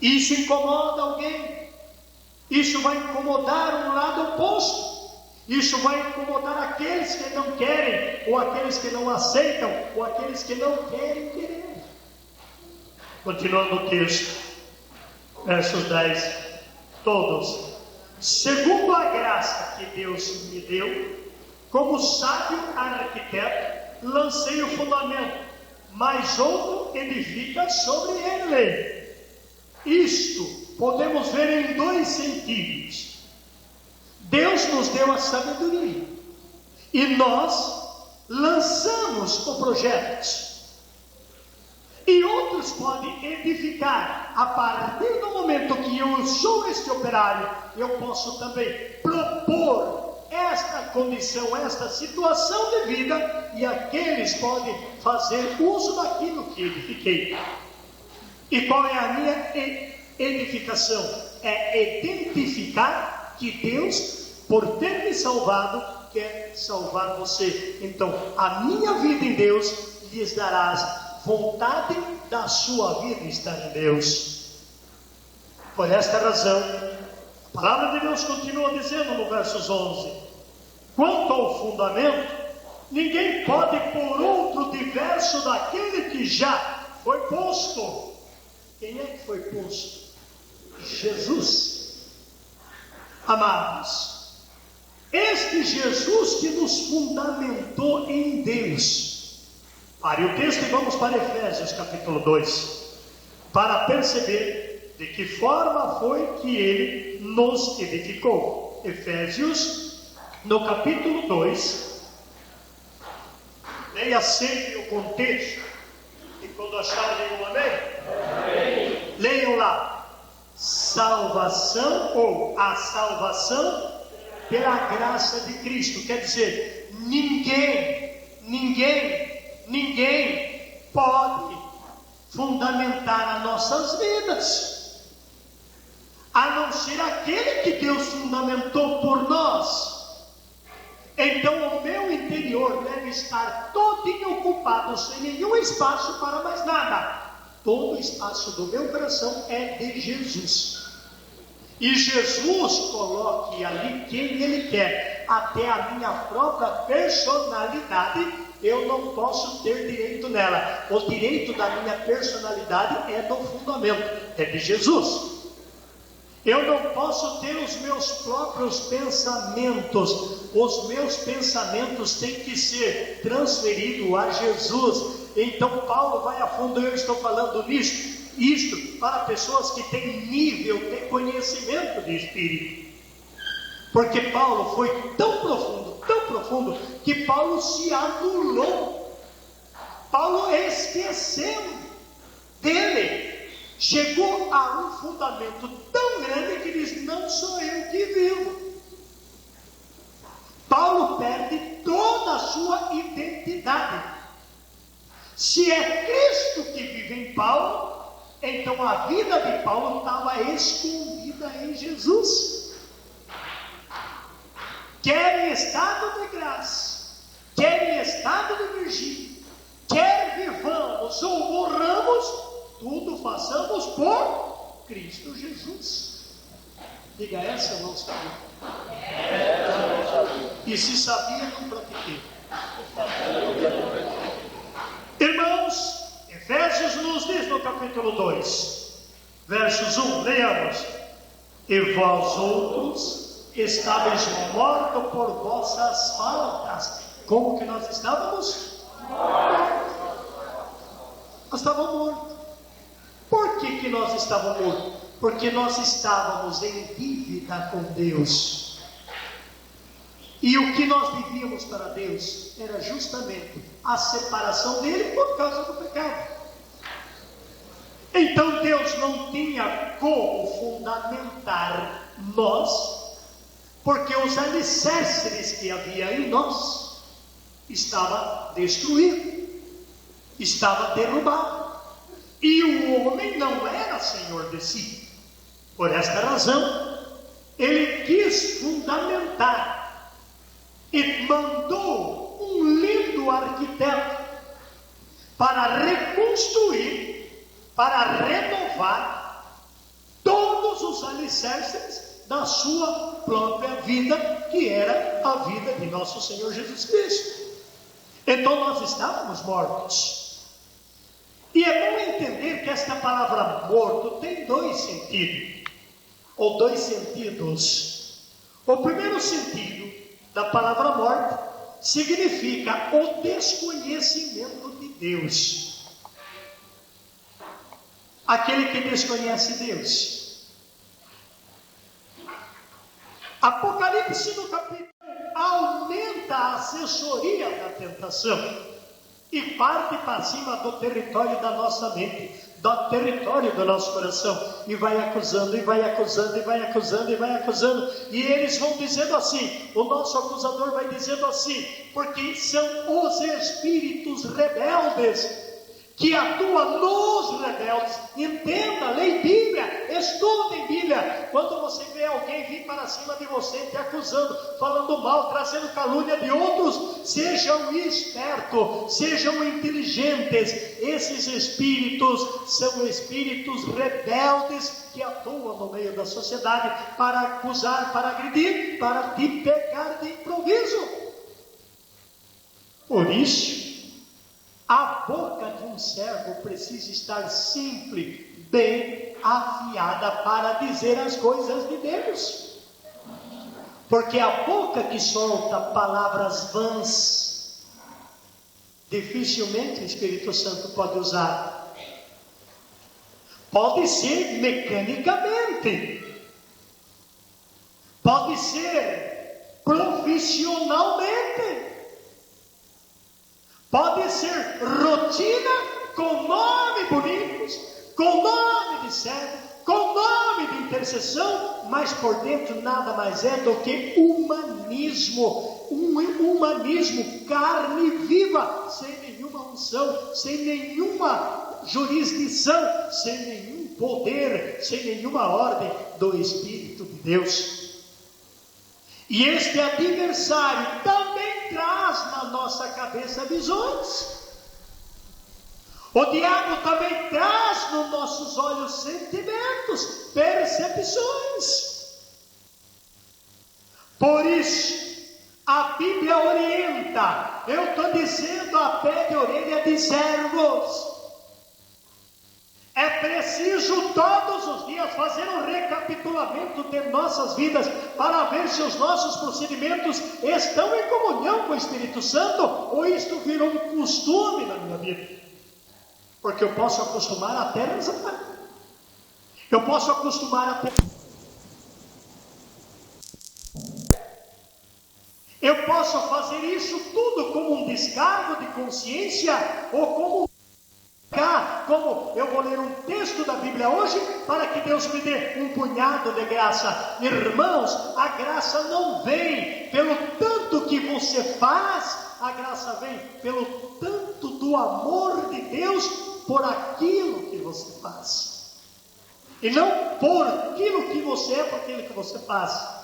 Isso incomoda alguém? Isso vai incomodar um lado oposto. Isso vai incomodar aqueles que não querem, ou aqueles que não aceitam, ou aqueles que não querem querer. Continuando o texto, versos 10. Todos, segundo a graça que Deus me deu, como sábio arquiteto, lancei o fundamento, mas outro edifica sobre ele. Isto podemos ver em dois sentidos. Deus nos deu a sabedoria e nós lançamos o projeto. E outros podem edificar. A partir do momento que eu sou este operário, eu posso também propor esta condição, esta situação de vida, e aqueles podem fazer uso daquilo que edifiquei. E qual é a minha edificação? É identificar que Deus, por ter me salvado, quer salvar você. Então, a minha vida em Deus lhes darás vontade da sua vida estar em Deus. Por esta razão, a palavra de Deus continua dizendo no versos 11: quanto ao fundamento, ninguém pode pôr outro diverso daquele que já foi posto. Quem é que foi posto? Jesus. Amados, este Jesus que nos fundamentou em Deus. Pare o texto e vamos para Efésios capítulo 2, para perceber de que forma foi que ele nos edificou. Efésios, no capítulo 2, leia sempre o contexto, e quando acharem um amém, leiam lá. Salvação, ou a salvação pela graça de Cristo. Quer dizer, ninguém pode fundamentar as nossas vidas, a não ser aquele que Deus fundamentou por nós. Então o meu interior deve estar todinho ocupado, sem nenhum espaço para mais nada. Todo o espaço do meu coração é de Jesus. E Jesus coloque ali quem Ele quer. Até a minha própria personalidade eu não posso ter direito nela. O direito da minha personalidade é do fundamento, é de Jesus. Eu não posso ter os meus próprios pensamentos. Os meus pensamentos têm que ser transferidos a Jesus. Então Paulo vai a fundo. Eu estou falando isto para pessoas que têm nível de conhecimento de Espírito. Porque Paulo foi tão profundo, que Paulo se anulou. Paulo esqueceu dele. Chegou a um fundamento tão grande que diz: não sou eu que vivo. Paulo perde toda a sua identidade. Se é Cristo que vive em Paulo, então a vida de Paulo estava escondida em Jesus. Quer em estado de graça, quer em estado de virgínia, quer vivamos ou morramos, tudo façamos por Cristo Jesus. Diga: essa eu não sabia. E se sabia, não pratiquei. Irmãos, Efésios nos diz no capítulo 2, versos 1, leamos: e vós outros estáveis mortos por vossas faltas. Como que nós estávamos? Nós estávamos mortos. Por que nós estávamos mortos? Porque nós estávamos em dívida com Deus. E o que nós devíamos para Deus era justamente a separação dele por causa do pecado. Então Deus não tinha como fundamentar nós, porque os alicerces que havia em nós estava destruído, estava derrubado. E o homem não era senhor de si. Por esta razão, ele quis fundamentar e mandou um lindo arquiteto para reconstruir, para renovar todos os alicerces da sua própria vida, que era a vida de nosso Senhor Jesus Cristo. Então nós estávamos mortos. E é bom entender que esta palavra morto tem dois sentidos, ou dois sentidos. O primeiro sentido da palavra morte significa o desconhecimento de Deus. Aquele que desconhece Deus. Apocalipse no capítulo aumenta a assessoria da tentação e parte para cima do território da nossa mente, do território do nosso coração, e vai acusando, e vai acusando, e vai acusando, e vai acusando, e eles vão dizendo assim, o nosso acusador vai dizendo assim, porque são os espíritos rebeldes que atuam nos rebeldes. Entenda, leia Bíblia, estudem Bíblia. Quando você vê alguém vir para cima de você, te acusando, falando mal, trazendo calúnia de outros, sejam espertos, sejam inteligentes. Esses espíritos são espíritos rebeldes que atuam no meio da sociedade para acusar, para agredir, para te pegar de improviso. Por isso, a boca de um servo precisa estar sempre bem afiada para dizer as coisas de Deus. Porque a boca que solta palavras vãs, dificilmente o Espírito Santo pode usar. Pode ser mecanicamente, pode ser profissionalmente, pode ser rotina, com nome bonitos, com nome de servo, com nome de intercessão, mas por dentro nada mais é do que humanismo, um humanismo carne viva, sem nenhuma unção, sem nenhuma jurisdição, sem nenhum poder, sem nenhuma ordem do Espírito de Deus. E este adversário também traz na nossa cabeça visões. O diabo também traz nos nossos olhos sentimentos, percepções. Por isso, a Bíblia orienta, eu estou dizendo a pé de orelha de servos. É preciso todos os dias fazer um recapitulamento de nossas vidas para ver se os nossos procedimentos estão em comunhão com o Espírito Santo ou isto virou um costume na minha vida. Porque eu posso acostumar até rezar. Eu posso acostumar até... Eu posso fazer isso tudo como um descargo de consciência ou como eu vou ler um texto da Bíblia hoje para que Deus me dê um punhado de graça. Irmãos, a graça não vem pelo tanto que você faz, a graça vem pelo tanto do amor de Deus por aquilo que você faz, e não por aquilo que você é, por aquilo que você faz.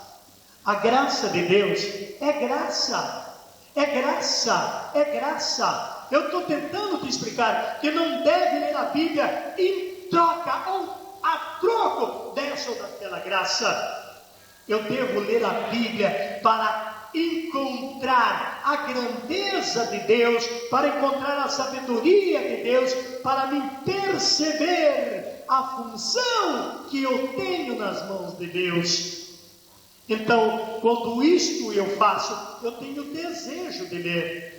A graça de Deus é graça, é graça, é graça. Eu estou tentando te explicar que não deve ler a Bíblia em troca ou a troco dessa ou daquela graça. Eu devo ler a Bíblia para encontrar a grandeza de Deus, para encontrar a sabedoria de Deus, para me perceber a função que eu tenho nas mãos de Deus. Então, quando isto eu faço, eu tenho desejo de ler.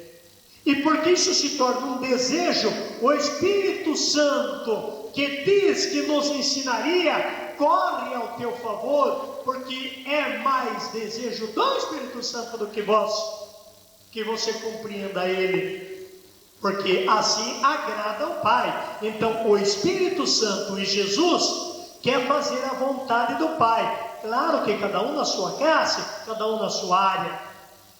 E porque isso se torna um desejo, o Espírito Santo, que diz que nos ensinaria, corre ao teu favor, porque é mais desejo do Espírito Santo do que que você compreenda Ele, porque assim agrada ao Pai. Então o Espírito Santo e Jesus quer fazer a vontade do Pai, claro que cada um na sua classe, cada um na sua área.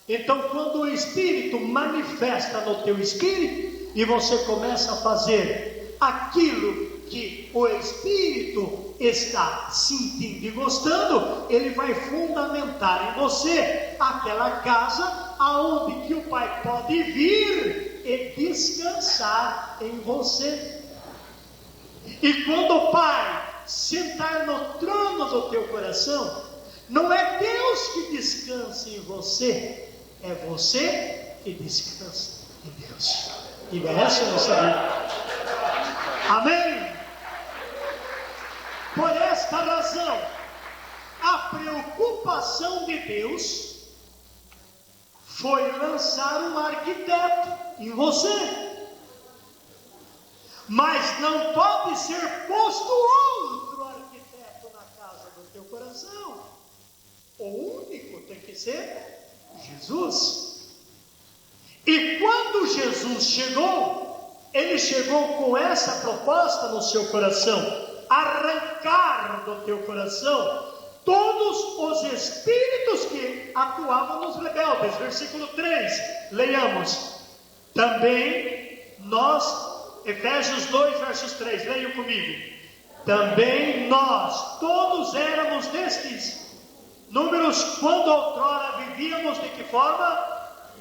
Então, quando o Espírito manifesta no teu espírito e você começa a fazer aquilo que o Espírito está sentindo e gostando, ele vai fundamentar em você aquela casa aonde que o Pai pode vir e descansar em você. E quando o Pai sentar no trono do teu coração, não é Deus que descansa em você, é você que descansa em Deus. E merece a nossa vida. Amém? Por esta razão, a preocupação de Deus foi lançar um arquiteto em você. Mas não pode ser posto outro arquiteto na casa do teu coração. O único tem que ser Jesus. E quando Jesus chegou, ele chegou com essa proposta no seu coração: arrancar do teu coração todos os espíritos que atuavam nos rebeldes. Versículo 3, leiamos. Também nós, Efésios 2, versos 3, leiam comigo. Também nós, todos éramos destes números, quando outrora vivíamos de que forma?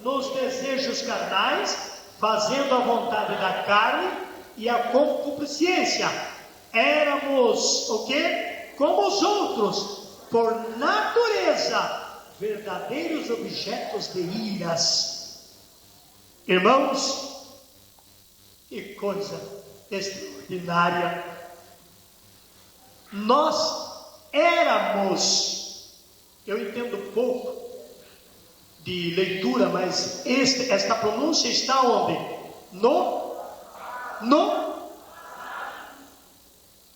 Nos desejos carnais, fazendo a vontade da carne e a concupiscência. Éramos o quê? Como os outros, por natureza, verdadeiros objetos de iras. Irmãos, que coisa extraordinária. Nós éramos, eu entendo pouco de leitura, mas esta pronúncia está onde?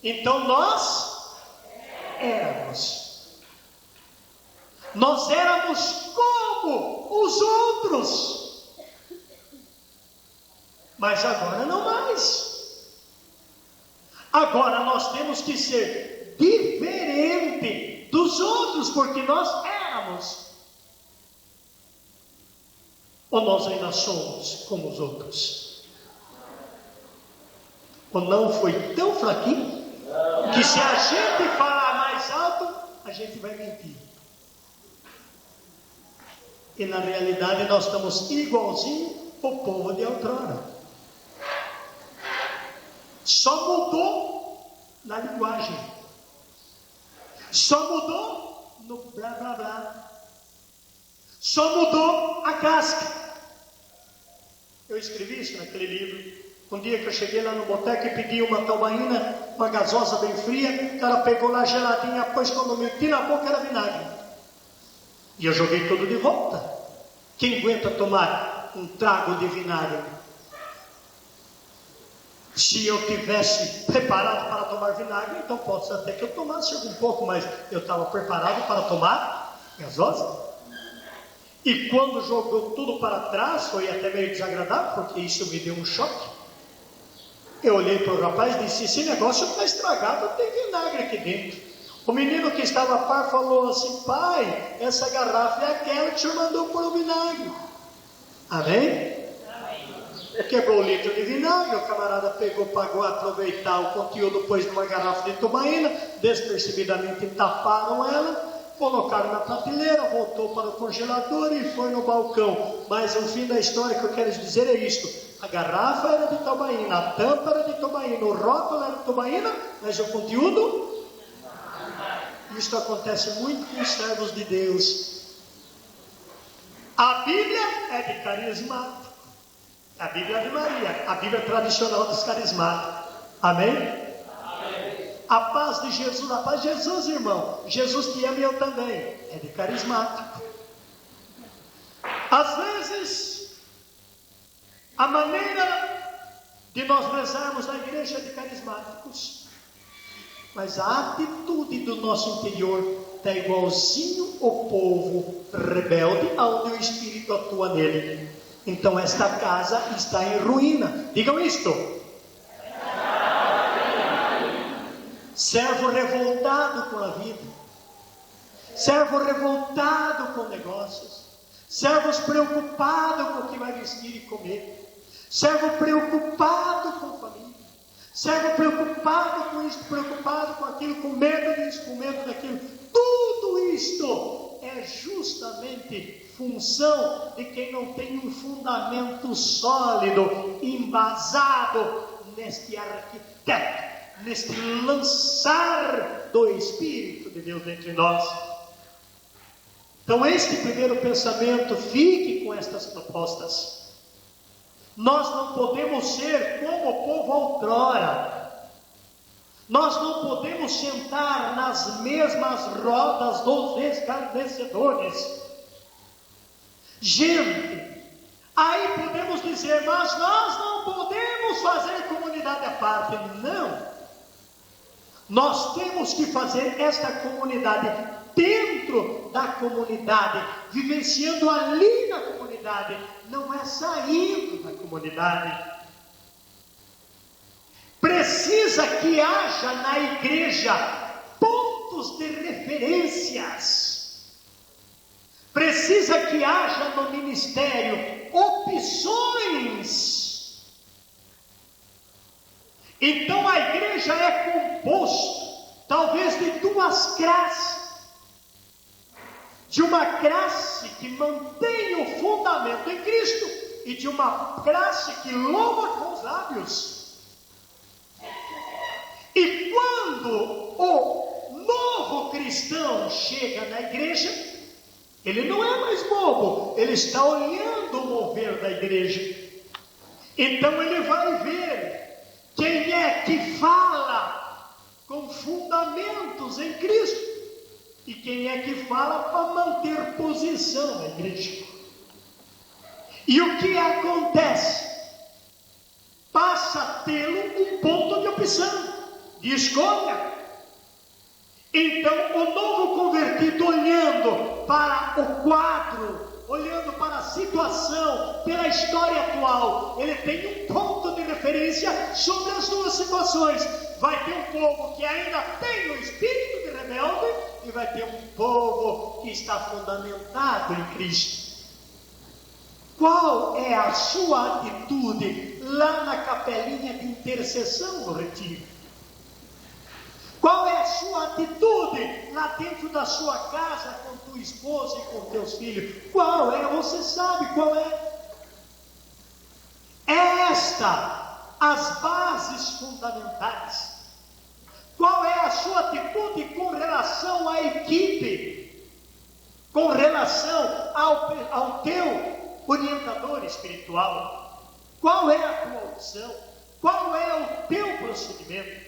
Então nós éramos. Nós éramos como os outros. Mas agora não mais. Agora nós temos que ser diferente dos outros, porque nós éramos. Ou nós ainda somos como os outros? Ou não foi tão fraquinho que se a gente falar mais alto, a gente vai mentir? E na realidade nós estamos igualzinho o povo de outrora. Só mudou na linguagem. Só mudou no blá blá blá. Só mudou a casca. Eu escrevi isso naquele livro. Um dia que eu cheguei lá no boteco e pedi uma talbaína, uma gasosa bem fria, o cara pegou lá geladinha, pôs quando eu meti na boca era vinagre. E eu joguei tudo de volta. Quem aguenta tomar um trago de vinagre? Se eu tivesse preparado para tomar vinagre, então pode ser até que eu tomasse um pouco, mas eu estava preparado para tomar gasosa. E quando jogou tudo para trás, foi até meio desagradável, porque isso me deu um choque. Eu olhei para o rapaz e disse: esse negócio está estragado, tem vinagre aqui dentro. O menino que estava a par falou assim: pai, essa garrafa é aquela que o senhor mandou pôr o vinagre. Amém? Quebrou o litro de vinagre, o camarada pegou, pagou, aproveitar o conteúdo, pôs numa garrafa de tubaína, despercebidamente taparam ela, colocaram na prateleira, voltou para o congelador e foi no balcão. Mas o fim da história que eu quero dizer é isto: a garrafa era de tubaína, a tampa era de tubaína, o rótulo era de tubaína, mas o conteúdo... Isso acontece muito com os servos de Deus. A Bíblia é de carismático. A Bíblia é de Maria, a Bíblia tradicional dos carismáticos. Amém? Amém? A paz de Jesus, a paz de Jesus, irmão. Jesus te ama e eu também. É de carismático. Às vezes, a maneira de nós rezarmos na igreja é de carismáticos. Mas a atitude do nosso interior está igualzinho o povo rebelde, aonde o Espírito atua nele. Então esta casa está em ruína. Digam isto. Servo revoltado com a vida. Servo revoltado com negócios. Servos preocupados com o que vai vestir e comer. Servo preocupado com família. servo preocupado com isso, preocupado com aquilo, com medo disso, com medo daquilo. Tudo isto é justamente função de quem não tem um fundamento sólido, embasado neste arquiteto, neste lançar do Espírito de Deus entre nós. Então, este primeiro pensamento, fique com estas propostas. Nós não podemos ser como o povo outrora. Nós não podemos sentar nas mesmas rodas dos escarnecedores. Gente, aí podemos dizer, mas nós não podemos fazer comunidade à parte. Não. Nós temos que fazer esta comunidade dentro da comunidade, vivenciando ali na comunidade, não é saindo da comunidade. Precisa que haja na igreja pontos de referências. Precisa que haja no ministério opções. Então a igreja é composta talvez de duas classes. De uma classe que mantém o fundamento em Cristo e de uma classe que louva com os lábios. E quando o novo cristão chega na igreja, ele não é mais bobo, ele está olhando o mover da igreja. Então ele vai ver quem é que fala com fundamentos em Cristo. E quem é que fala para manter posição na igreja? E o que acontece? Passa a tê-lo um ponto de opção, de escolha. Então, o novo convertido, olhando para o quadro, olhando para a situação, pela história atual, ele tem um ponto de referência sobre as duas situações. Vai ter um povo que ainda tem o espírito de rebelde, e vai ter um povo que está fundamentado em Cristo. Qual é a sua atitude lá na capelinha de intercessão no retiro? Qual é a sua atitude lá dentro da sua casa com tua esposa e com teus filhos? Qual é? Você sabe qual é? É esta as bases fundamentais. Qual é a sua atitude com relação à equipe? Com relação ao teu orientador espiritual? Qual é a tua opção? Qual é o teu procedimento?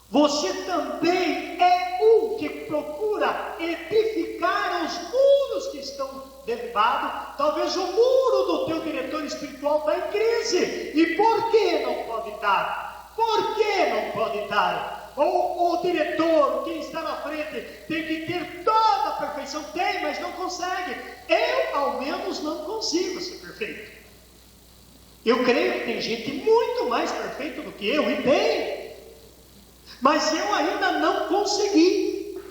Você também é um que procura edificar os muros que estão derribados. Talvez o muro do teu diretor espiritual está em crise. E por que não pode estar? Por que não pode estar? Ou o diretor, quem está na frente, tem que ter toda a perfeição. Tem, mas não consegue. Eu, ao menos, não consigo ser perfeito. Eu creio que tem gente muito mais perfeita do que eu, e tem. Mas eu ainda não consegui.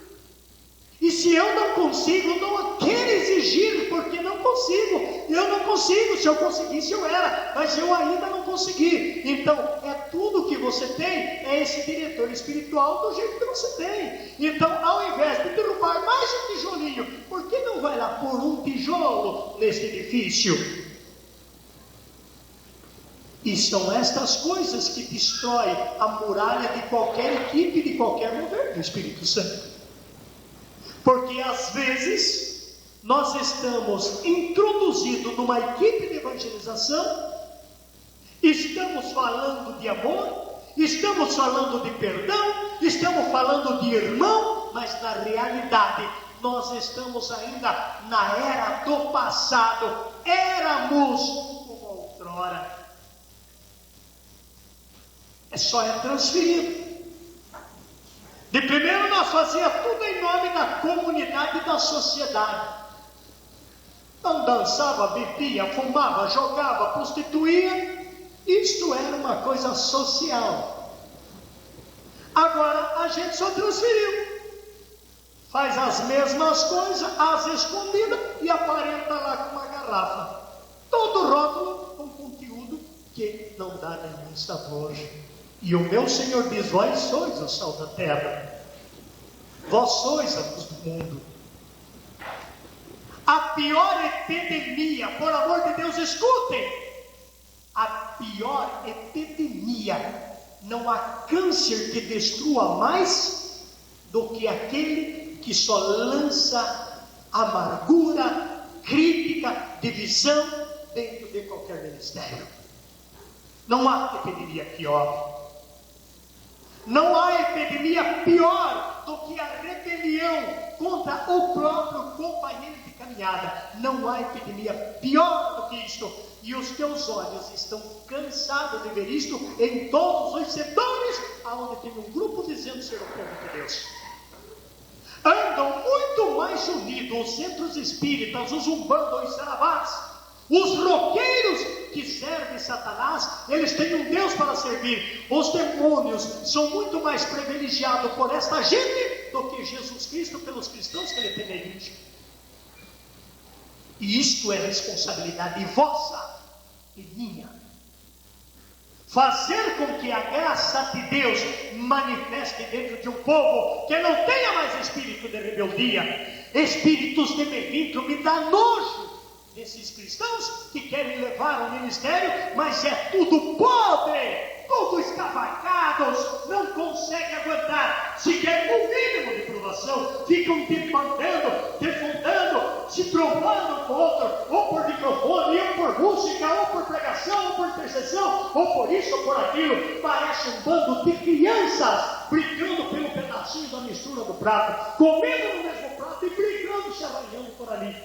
E se eu não consigo, não quero exigir, porque não consigo. Eu não consigo. Se eu conseguisse, eu era. Mas eu ainda não consegui. Então, é tudo que você tem, é esse diretor espiritual do jeito que você tem. Então, ao invés de derrubar mais um tijolinho, por que não vai lá pôr um tijolo nesse edifício? E são estas coisas que destroem a muralha de qualquer equipe, de qualquer mover do Espírito Santo. Porque às vezes nós estamos introduzidos numa equipe de evangelização, estamos falando de amor, estamos falando de perdão, estamos falando de irmão, mas na realidade nós estamos ainda na era do passado, éramos como outrora. Só é transferido. De primeiro nós fazíamos tudo em nome da comunidade e da sociedade. Não dançava, bebia, fumava, jogava, prostituía. Isto era uma coisa social. Agora a gente só transferiu. Faz as mesmas coisas, as escondidas, e aparenta lá com uma garrafa. Todo rótulo com conteúdo que não dá nenhum sabor. E o meu Senhor diz: vós sois o sal da terra, vós sois a luz do mundo. A pior epidemia, por amor de Deus, escutem, a pior epidemia, não há câncer que destrua mais do que aquele que só lança amargura, crítica, divisão dentro de qualquer ministério. Não há epidemia pior. Não há epidemia pior do que a rebelião contra o próprio companheiro de caminhada. Não há epidemia pior do que isto. E os teus olhos estão cansados de ver isto em todos os setores onde tem um grupo dizendo ser o povo de Deus. Andam muito mais unidos os centros espíritas, os umbandos, os saravás, os roqueiros que servem Satanás. Eles têm um Deus para servir. Os demônios são muito mais privilegiados por esta gente do que Jesus Cristo pelos cristãos que ele tem na igreja. E isto é responsabilidade vossa e minha. Fazer com que a graça de Deus manifeste dentro de um povo que não tenha mais espírito de rebeldia, espíritos de melindro. Me dá nojo desses cristãos que querem levar o ministério, mas é tudo podre, tudo escavacados, não conseguem aguentar sequer um mínimo de provação, ficam demandando, defundando, se provando com o outro, ou por microfone, ou por música, ou por pregação, ou por intercessão, ou por isso, ou por aquilo. Parece um bando de crianças brigando pelo pedacinho da mistura do prato, comendo no mesmo prato e brigando, se arranhando por ali.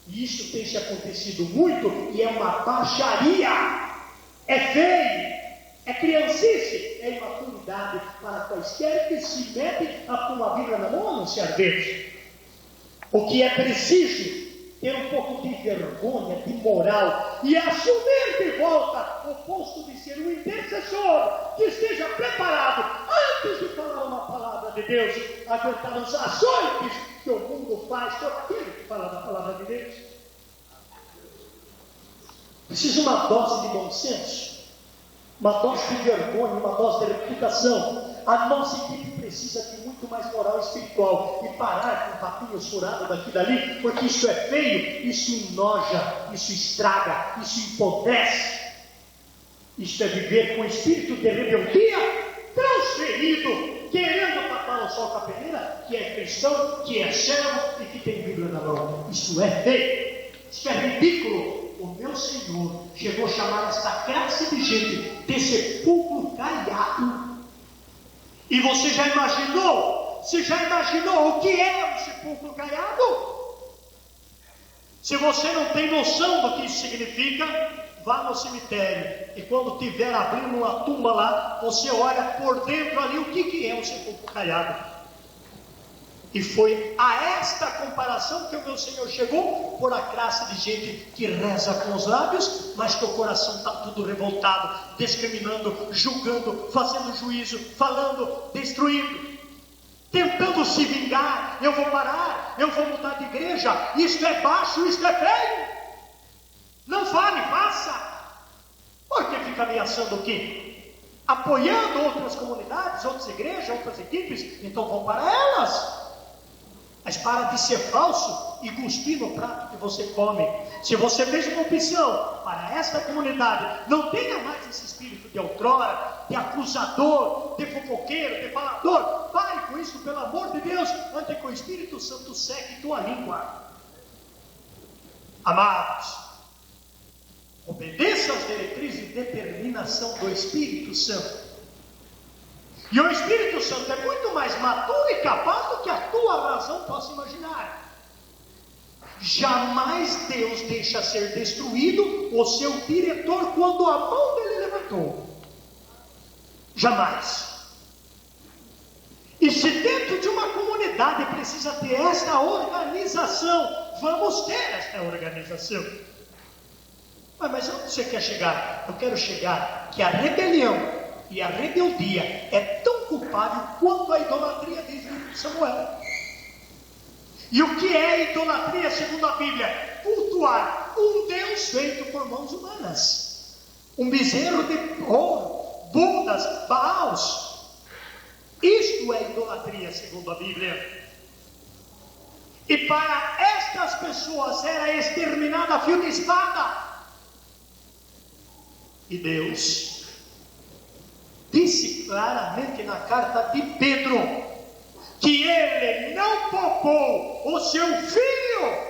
E isso tem se acontecido muito, e é uma baixaria, é feio, é criancice, é imaturidade para quaisquer que se metem a pôr uma Bíblia na mão, anunciar Deus. O que é preciso ter um pouco de vergonha, de moral, e assumir de volta o posto de ser um intercessor que esteja preparado antes de falar uma palavra de Deus, aguentar os açoites que o mundo faz por aquele que fala da palavra de Deus. Precisa uma dose de bom senso, uma dose de vergonha, uma dose de reputação. A nossa equipe precisa de muito mais moral espiritual e parar com papinhos furados daqui e dali, porque isso é feio, isso enoja, isso estraga, isso empodrece. Isso é viver com espírito de rebeldia transferido, querendo tapar o sol com a peneira, que é cristão, que é servo e que tem Bíblia na mão. Isso é feio, isso é ridículo. O meu Senhor chegou a chamar esta classe de gente de sepulcro caiado. E você já imaginou? Você já imaginou o que é um sepulcro caiado? Se você não tem noção do que isso significa, vá no cemitério. E quando tiver abrindo uma tumba lá, você olha por dentro ali o que é um sepulcro caiado. E foi a esta comparação que o meu Senhor chegou por a classe de gente que reza com os lábios, mas que o coração está tudo revoltado, discriminando, julgando, fazendo juízo, falando, destruindo, tentando se vingar. Eu vou parar, eu vou mudar de igreja, isto é baixo, isto é feio. Não fale, faça. Por que fica ameaçando o quê? Apoiando outras comunidades, outras igrejas, outras equipes, então vão para elas. Mas para de ser falso e cuspir no prato que você come. Se você fez uma opção para esta comunidade, não tenha mais esse espírito de outrora, de acusador, de fofoqueiro, de falador. Pare com isso, pelo amor de Deus, antes que o Espírito Santo seque tua língua. Amados, obedeça às diretrizes e determinação do Espírito Santo. E o Espírito Santo é muito mais maduro e capaz do que a tua razão possa imaginar. Jamais Deus deixa ser destruído o seu diretor quando a mão dele levantou. Jamais. E se dentro de uma comunidade precisa ter esta organização, vamos ter esta organização. Mas onde você quer chegar? Eu quero chegar que a rebelião e a rebeldia é tão culpável quanto a idolatria, diz o livro de Samuel. E o que é idolatria segundo a Bíblia? Cultuar um Deus feito por mãos humanas. Um bezerro de ouro, Budas, Baals. Isto é idolatria, segundo a Bíblia. E para estas pessoas era exterminada a fio de espada. E Deus disse claramente na carta de Pedro que Ele não poupou o seu Filho.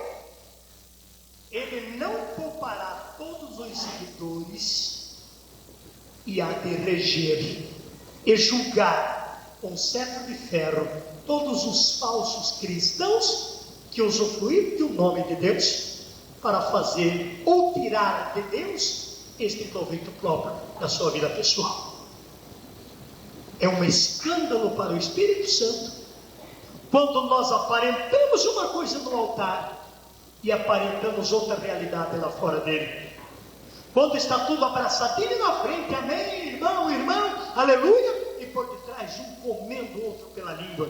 Ele não poupará todos os seguidores e há de reger e julgar com cetro de ferro todos os falsos cristãos que usufruíram do nome de Deus para fazer ou tirar de Deus este proveito próprio da sua vida pessoal. É um escândalo para o Espírito Santo quando nós aparentamos uma coisa no altar e aparentamos outra realidade lá fora dele. Quando está tudo abraçadinho na frente, amém, irmão, aleluia, e por detrás um comendo o outro pela língua.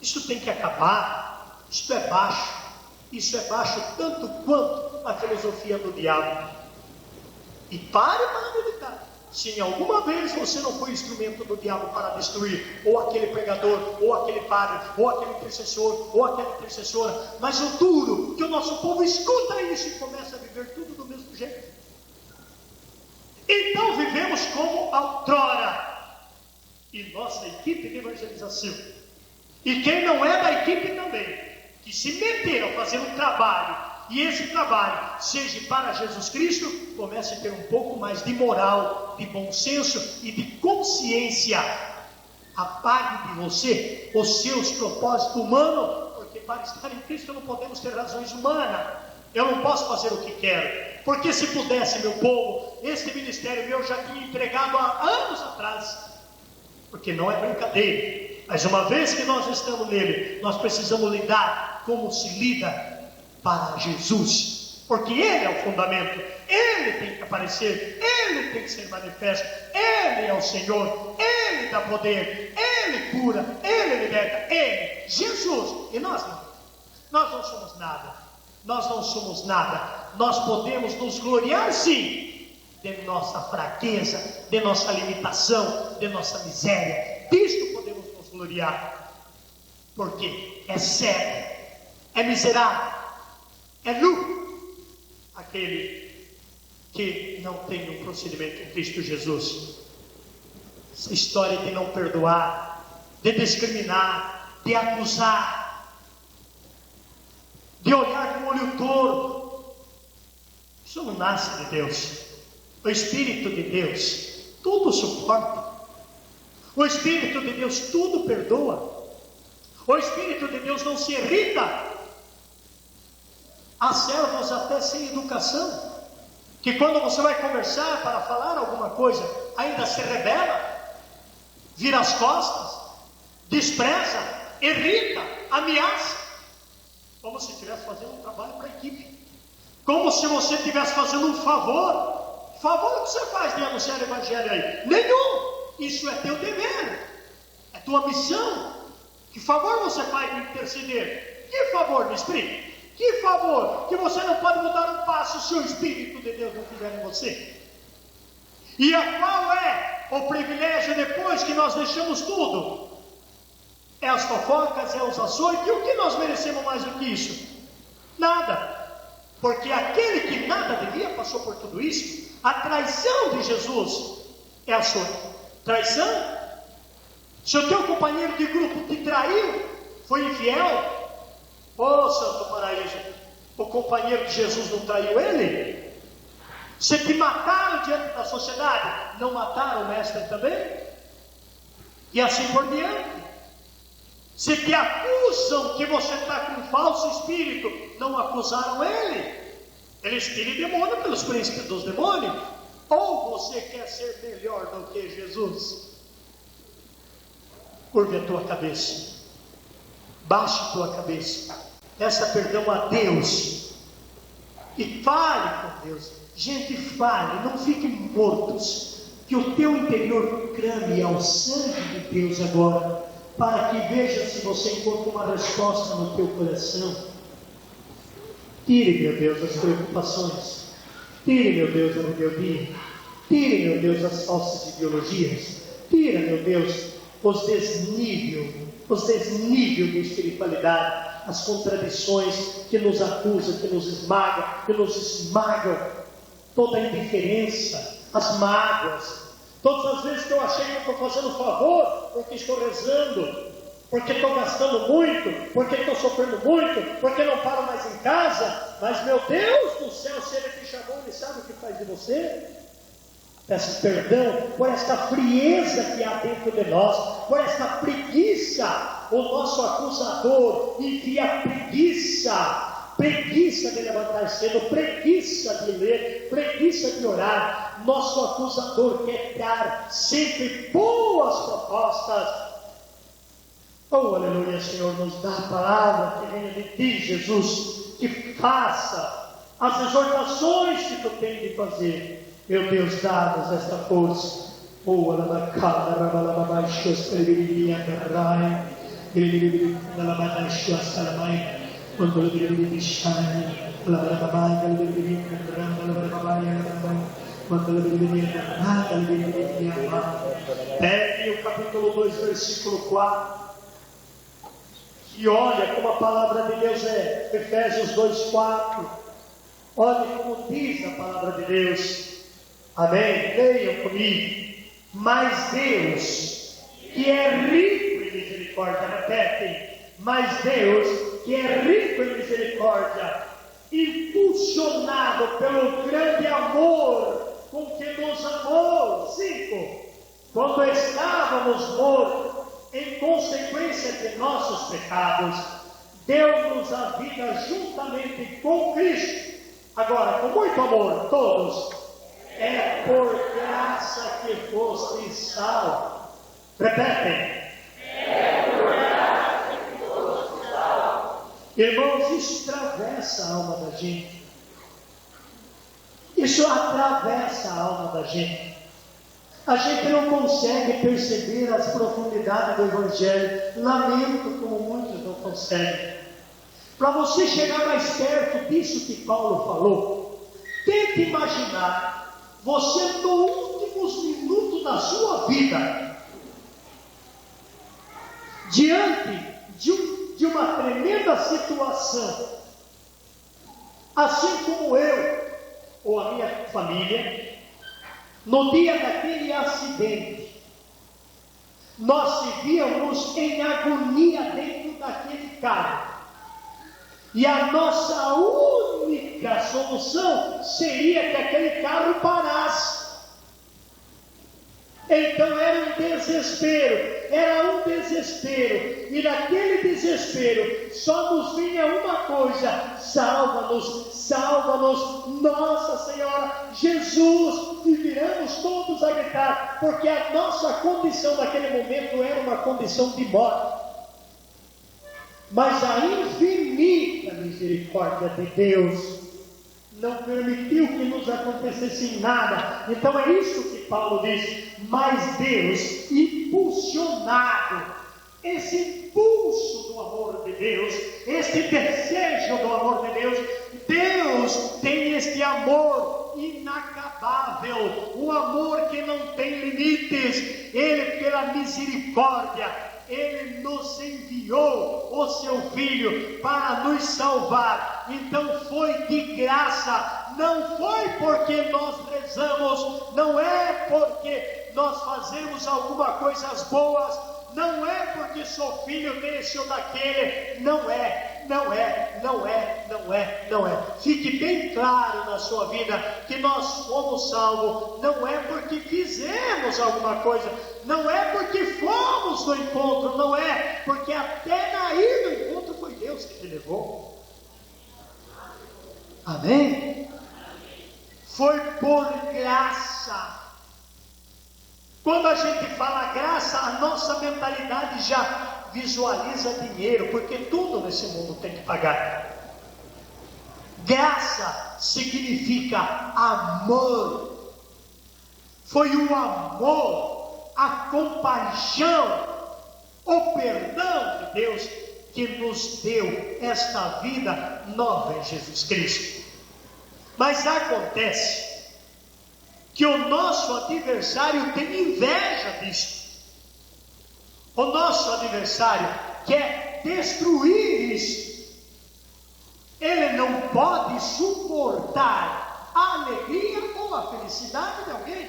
Isso tem que acabar. Isso é baixo. Isso é baixo tanto quanto a filosofia do diabo. E pare para meditar. Se em alguma vez você não foi instrumento do diabo para destruir, ou aquele pregador, ou aquele padre, ou aquele intercessor, ou aquela intercessora, mas o duro que o nosso povo escuta isso e começa a viver tudo do mesmo jeito. Então vivemos como outrora. E nossa equipe de evangelização, e quem não é da equipe também, que se meteram a fazer um trabalho, e esse trabalho seja para Jesus Cristo, comece a ter um pouco mais de moral, de bom senso e de consciência. Apague de você os seus propósitos humanos, porque para estar em Cristo não podemos ter razões humanas. Eu não posso fazer o que quero, porque se pudesse, meu povo, este ministério meu já tinha entregado há anos atrás, porque não é brincadeira. Mas uma vez que nós estamos nele, nós precisamos lidar como se lida para Jesus, porque Ele é o fundamento, Ele tem que aparecer, Ele tem que ser manifesto, Ele é o Senhor, Ele dá poder, Ele cura, Ele liberta, Ele, Jesus. E nós não somos nada, nós podemos nos gloriar sim, de nossa fraqueza, de nossa limitação, de nossa miséria, disto podemos nos gloriar, porque é cego, é miserável, é nu aquele que não tem um procedimento em Cristo Jesus. Essa história de não perdoar, de discriminar, de acusar, de olhar com o olho torto, isso não nasce de Deus. O Espírito de Deus tudo suporta. O Espírito de Deus tudo perdoa. O Espírito de Deus não se irrita. Há servos até sem educação, que quando você vai conversar para falar alguma coisa, ainda se rebela, vira as costas, despreza, irrita, ameaça, como se estivesse fazendo um trabalho para a equipe, como se você estivesse fazendo um favor. Favor que você faz de anunciar o evangelho aí? Nenhum. Isso é teu dever, é tua missão. Que favor você faz de interceder? Que favor, me explique? Que favor que você não pode mudar um passo se o Espírito de Deus não fizer em você? E qual é o privilégio depois que nós deixamos tudo? É as fofocas, é os açoites, e o que nós merecemos mais do que isso? Nada. Porque aquele que nada devia passou por tudo isso. A traição de Jesus é a sua traição. Se o teu companheiro de grupo te traiu, foi infiel, ô santo paraíso, o companheiro de Jesus não traiu ele? Se te mataram diante da sociedade, não mataram o mestre também? E assim por diante. Se te acusam que você está com um falso espírito, não acusaram ele? Ele expele demônio pelos príncipes dos demônios. Ou você quer ser melhor do que Jesus? Curve a tua cabeça, baixe a tua cabeça, peça perdão a Deus e fale com Deus. Gente, fale, não fiquem mortos, que o teu interior clame ao sangue de Deus agora, para que veja se você encontra uma resposta no teu coração. Tire, meu Deus, as preocupações, tire, meu Deus, a rebeldia, Tire, meu Deus, as falsas ideologias. Tira, meu Deus, os desníveis de espiritualidade, as contradições que nos acusam, que nos esmagam, toda a indiferença, as mágoas. Todas as vezes que eu achei que eu estou fazendo favor, porque estou rezando, porque estou gastando muito, porque estou sofrendo muito, porque não paro mais em casa, mas meu Deus do céu, se Ele te chamou, Ele sabe o que faz de você. Peço perdão por esta frieza que há dentro de nós, por esta preguiça. O nosso acusador envia preguiça de levantar cedo, preguiça de ler, preguiça de orar. Nosso acusador quer dar sempre boas propostas. Oh, aleluia, Senhor, nos dá a palavra que venha de Ti, Jesus, que faça as exortações que Tu tens de fazer. Meu Deus, dá-nos esta força. Oh, alabacada, rabalababachos, peliribiacarai, peliribiacarai, salamai, quando peliribichai, alabarabai, pegue o capítulo 2, versículo 4. E olha como a palavra de Deus é. Efésios 2, 4. Olha como diz a palavra de Deus. Amém? Leiam comigo. Mas Deus, que é rico em misericórdia, repetem. Mas Deus, que é rico em misericórdia, impulsionado pelo grande amor com que nos amou. 5. Quando estávamos mortos em consequência de nossos pecados, deu-nos a vida juntamente com Cristo. Agora, com muito amor, todos. É por graça que foste salvo. Repetem. É por graça que foste salvo. Irmãos, isso atravessa a alma da gente. Isso atravessa a alma da gente. A gente não consegue perceber as profundidades do Evangelho. Lamento como muitos não conseguem. Para você chegar mais perto disso que Paulo falou, tente imaginar você nos últimos minutos da sua vida, diante de uma tremenda situação, assim como eu ou a minha família, no dia daquele acidente, nós vivíamos em agonia dentro daquele carro. E a nossa única solução seria que aquele carro parasse. Então era um desespero. E naquele desespero só nos vinha uma coisa: salva-nos, Nossa Senhora, Jesus. E viramos todos a gritar, porque a nossa condição naquele momento era uma condição de morte. Mas a infinita misericórdia de Deus não permitiu que nos acontecesse nada. Então é isso que Paulo diz. Mas Deus, impulsionado, esse impulso do amor de Deus, esse desejo do amor de Deus, Deus tem este amor inacabável, um amor que não tem limites. Ele, pela misericórdia, Ele nos enviou o seu Filho para nos salvar. Então foi de graça, não foi porque nós rezamos, não é porque nós fazemos algumas coisas boas, não é porque sou filho desse ou daquele, não é. Fique bem claro na sua vida que nós fomos salvos, não é porque fizemos alguma coisa, não é porque fomos no encontro, não é porque até na ida do encontro foi Deus que te levou. Amém? Foi por graça. Quando a gente fala graça, a nossa mentalidade já visualiza dinheiro, porque tudo nesse mundo tem que pagar. Graça significa amor. Foi o amor, a compaixão, o perdão de Deus que nos deu esta vida nova em Jesus Cristo. Mas acontece que o nosso adversário tem inveja disso. O nosso adversário quer destruir isso. Ele não pode suportar a alegria ou a felicidade de alguém.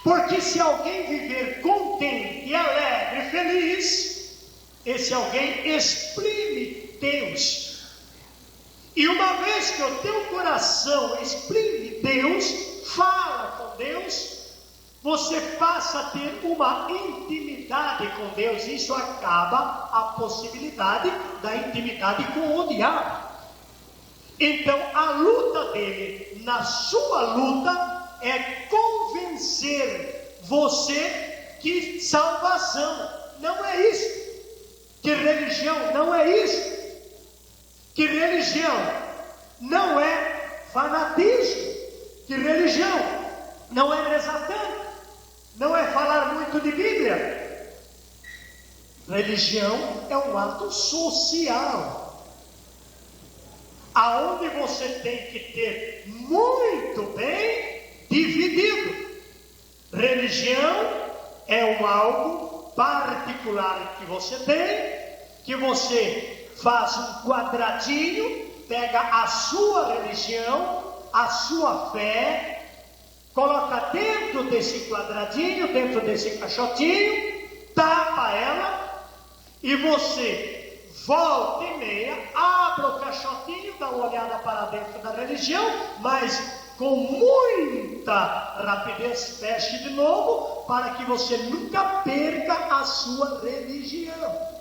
Porque se alguém viver contente, alegre, feliz, esse alguém exprime Deus. E uma vez que o teu coração exprime Deus, fala com Deus, você passa a ter uma intimidade com Deus. Isso acaba a possibilidade da intimidade com o diabo. Então a luta dele, na sua luta, é convencer você que salvação não é isso, que religião não é isso, que religião não é fanatismo, que religião não é rezar tanto, não é falar muito de Bíblia. Religião é um ato social, aonde você tem que ter muito bem dividido. Religião é um algo particular que você tem, que você faz um quadradinho, pega a sua religião, a sua fé, coloca dentro desse quadradinho, dentro desse caixotinho, tapa ela, e você volta e meia, abre o caixotinho, dá uma olhada para dentro da religião, mas com muita rapidez feche de novo, para que você nunca perca a sua religião.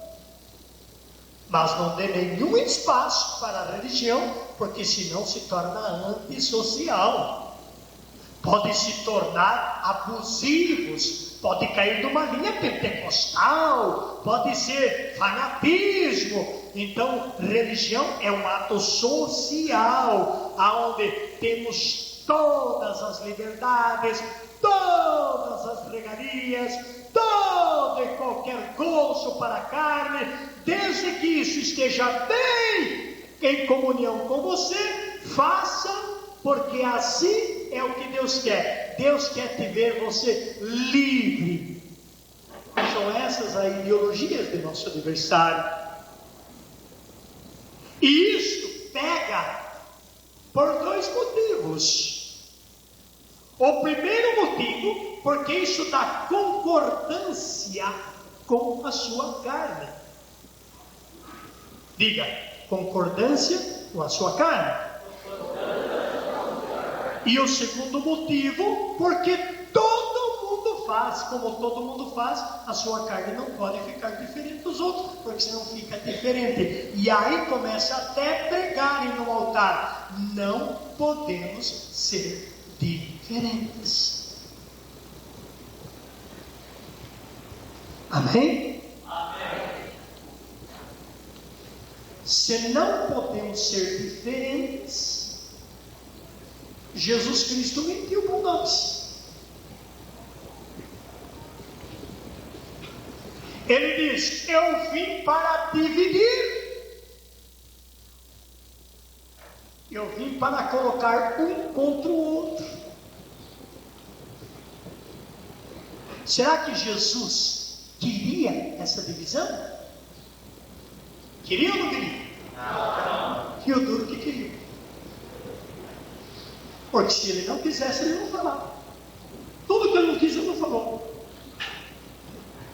Mas não dê nenhum espaço para a religião, porque senão se torna antissocial. Pode se tornar abusivos, pode cair numa linha pentecostal, pode ser fanatismo. Então, religião é um ato social, onde temos todas as liberdades, todas as regalias, todo e qualquer gozo para a carne, desde que isso esteja bem em comunhão com você. Faça, porque assim é o que Deus quer. Deus quer te ver você livre. São essas as ideologias do nosso adversário. E isso pega por dois motivos. O primeiro motivo, porque isso dá concordância com a sua carne. Diga, concordância com a sua carne. E o segundo motivo, porque todo mundo faz, como todo mundo faz, a sua carne não pode ficar diferente dos outros, porque senão fica diferente. E aí começa até pregarem no altar: não podemos ser diferentes. Amém? Amém. Se não podemos ser diferentes, Jesus Cristo mentiu com nós. Ele diz: eu vim para dividir, eu vim para colocar um contra o outro. Será que Jesus queria essa divisão? Queria ou não queria? Não. E eu duro que queria. Porque se ele não quisesse, ele não falava. Tudo que ele não quis, ele não falou.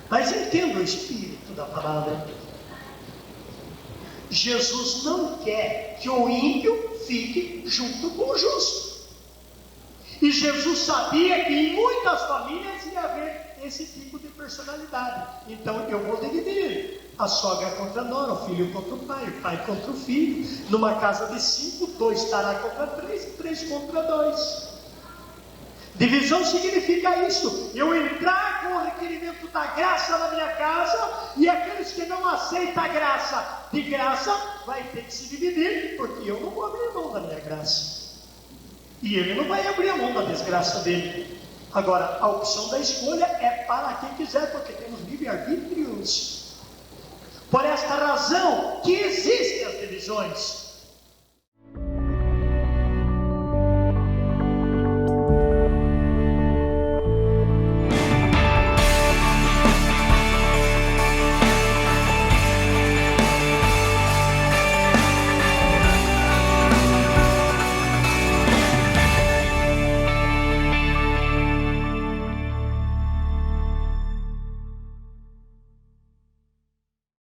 Mas entenda o espírito da palavra. Jesus não quer que o ímpio fique junto com o justo. E Jesus sabia que em muitas famílias ia haver esse tipo de personalidade. Então eu vou dividir. A sogra contra a nora, o filho contra o pai contra o filho. Numa casa de 5, 2 estará contra 3 e 3 contra 2. Divisão significa isso: eu entrar com o requerimento da graça na minha casa, e aqueles que não aceitam a graça de graça vai ter que se dividir, porque eu não vou abrir mão da minha graça, e ele não vai abrir a mão da desgraça dele. Agora, a opção da escolha é para quem quiser, porque temos livre-arbítrios. Por esta razão que existem as divisões.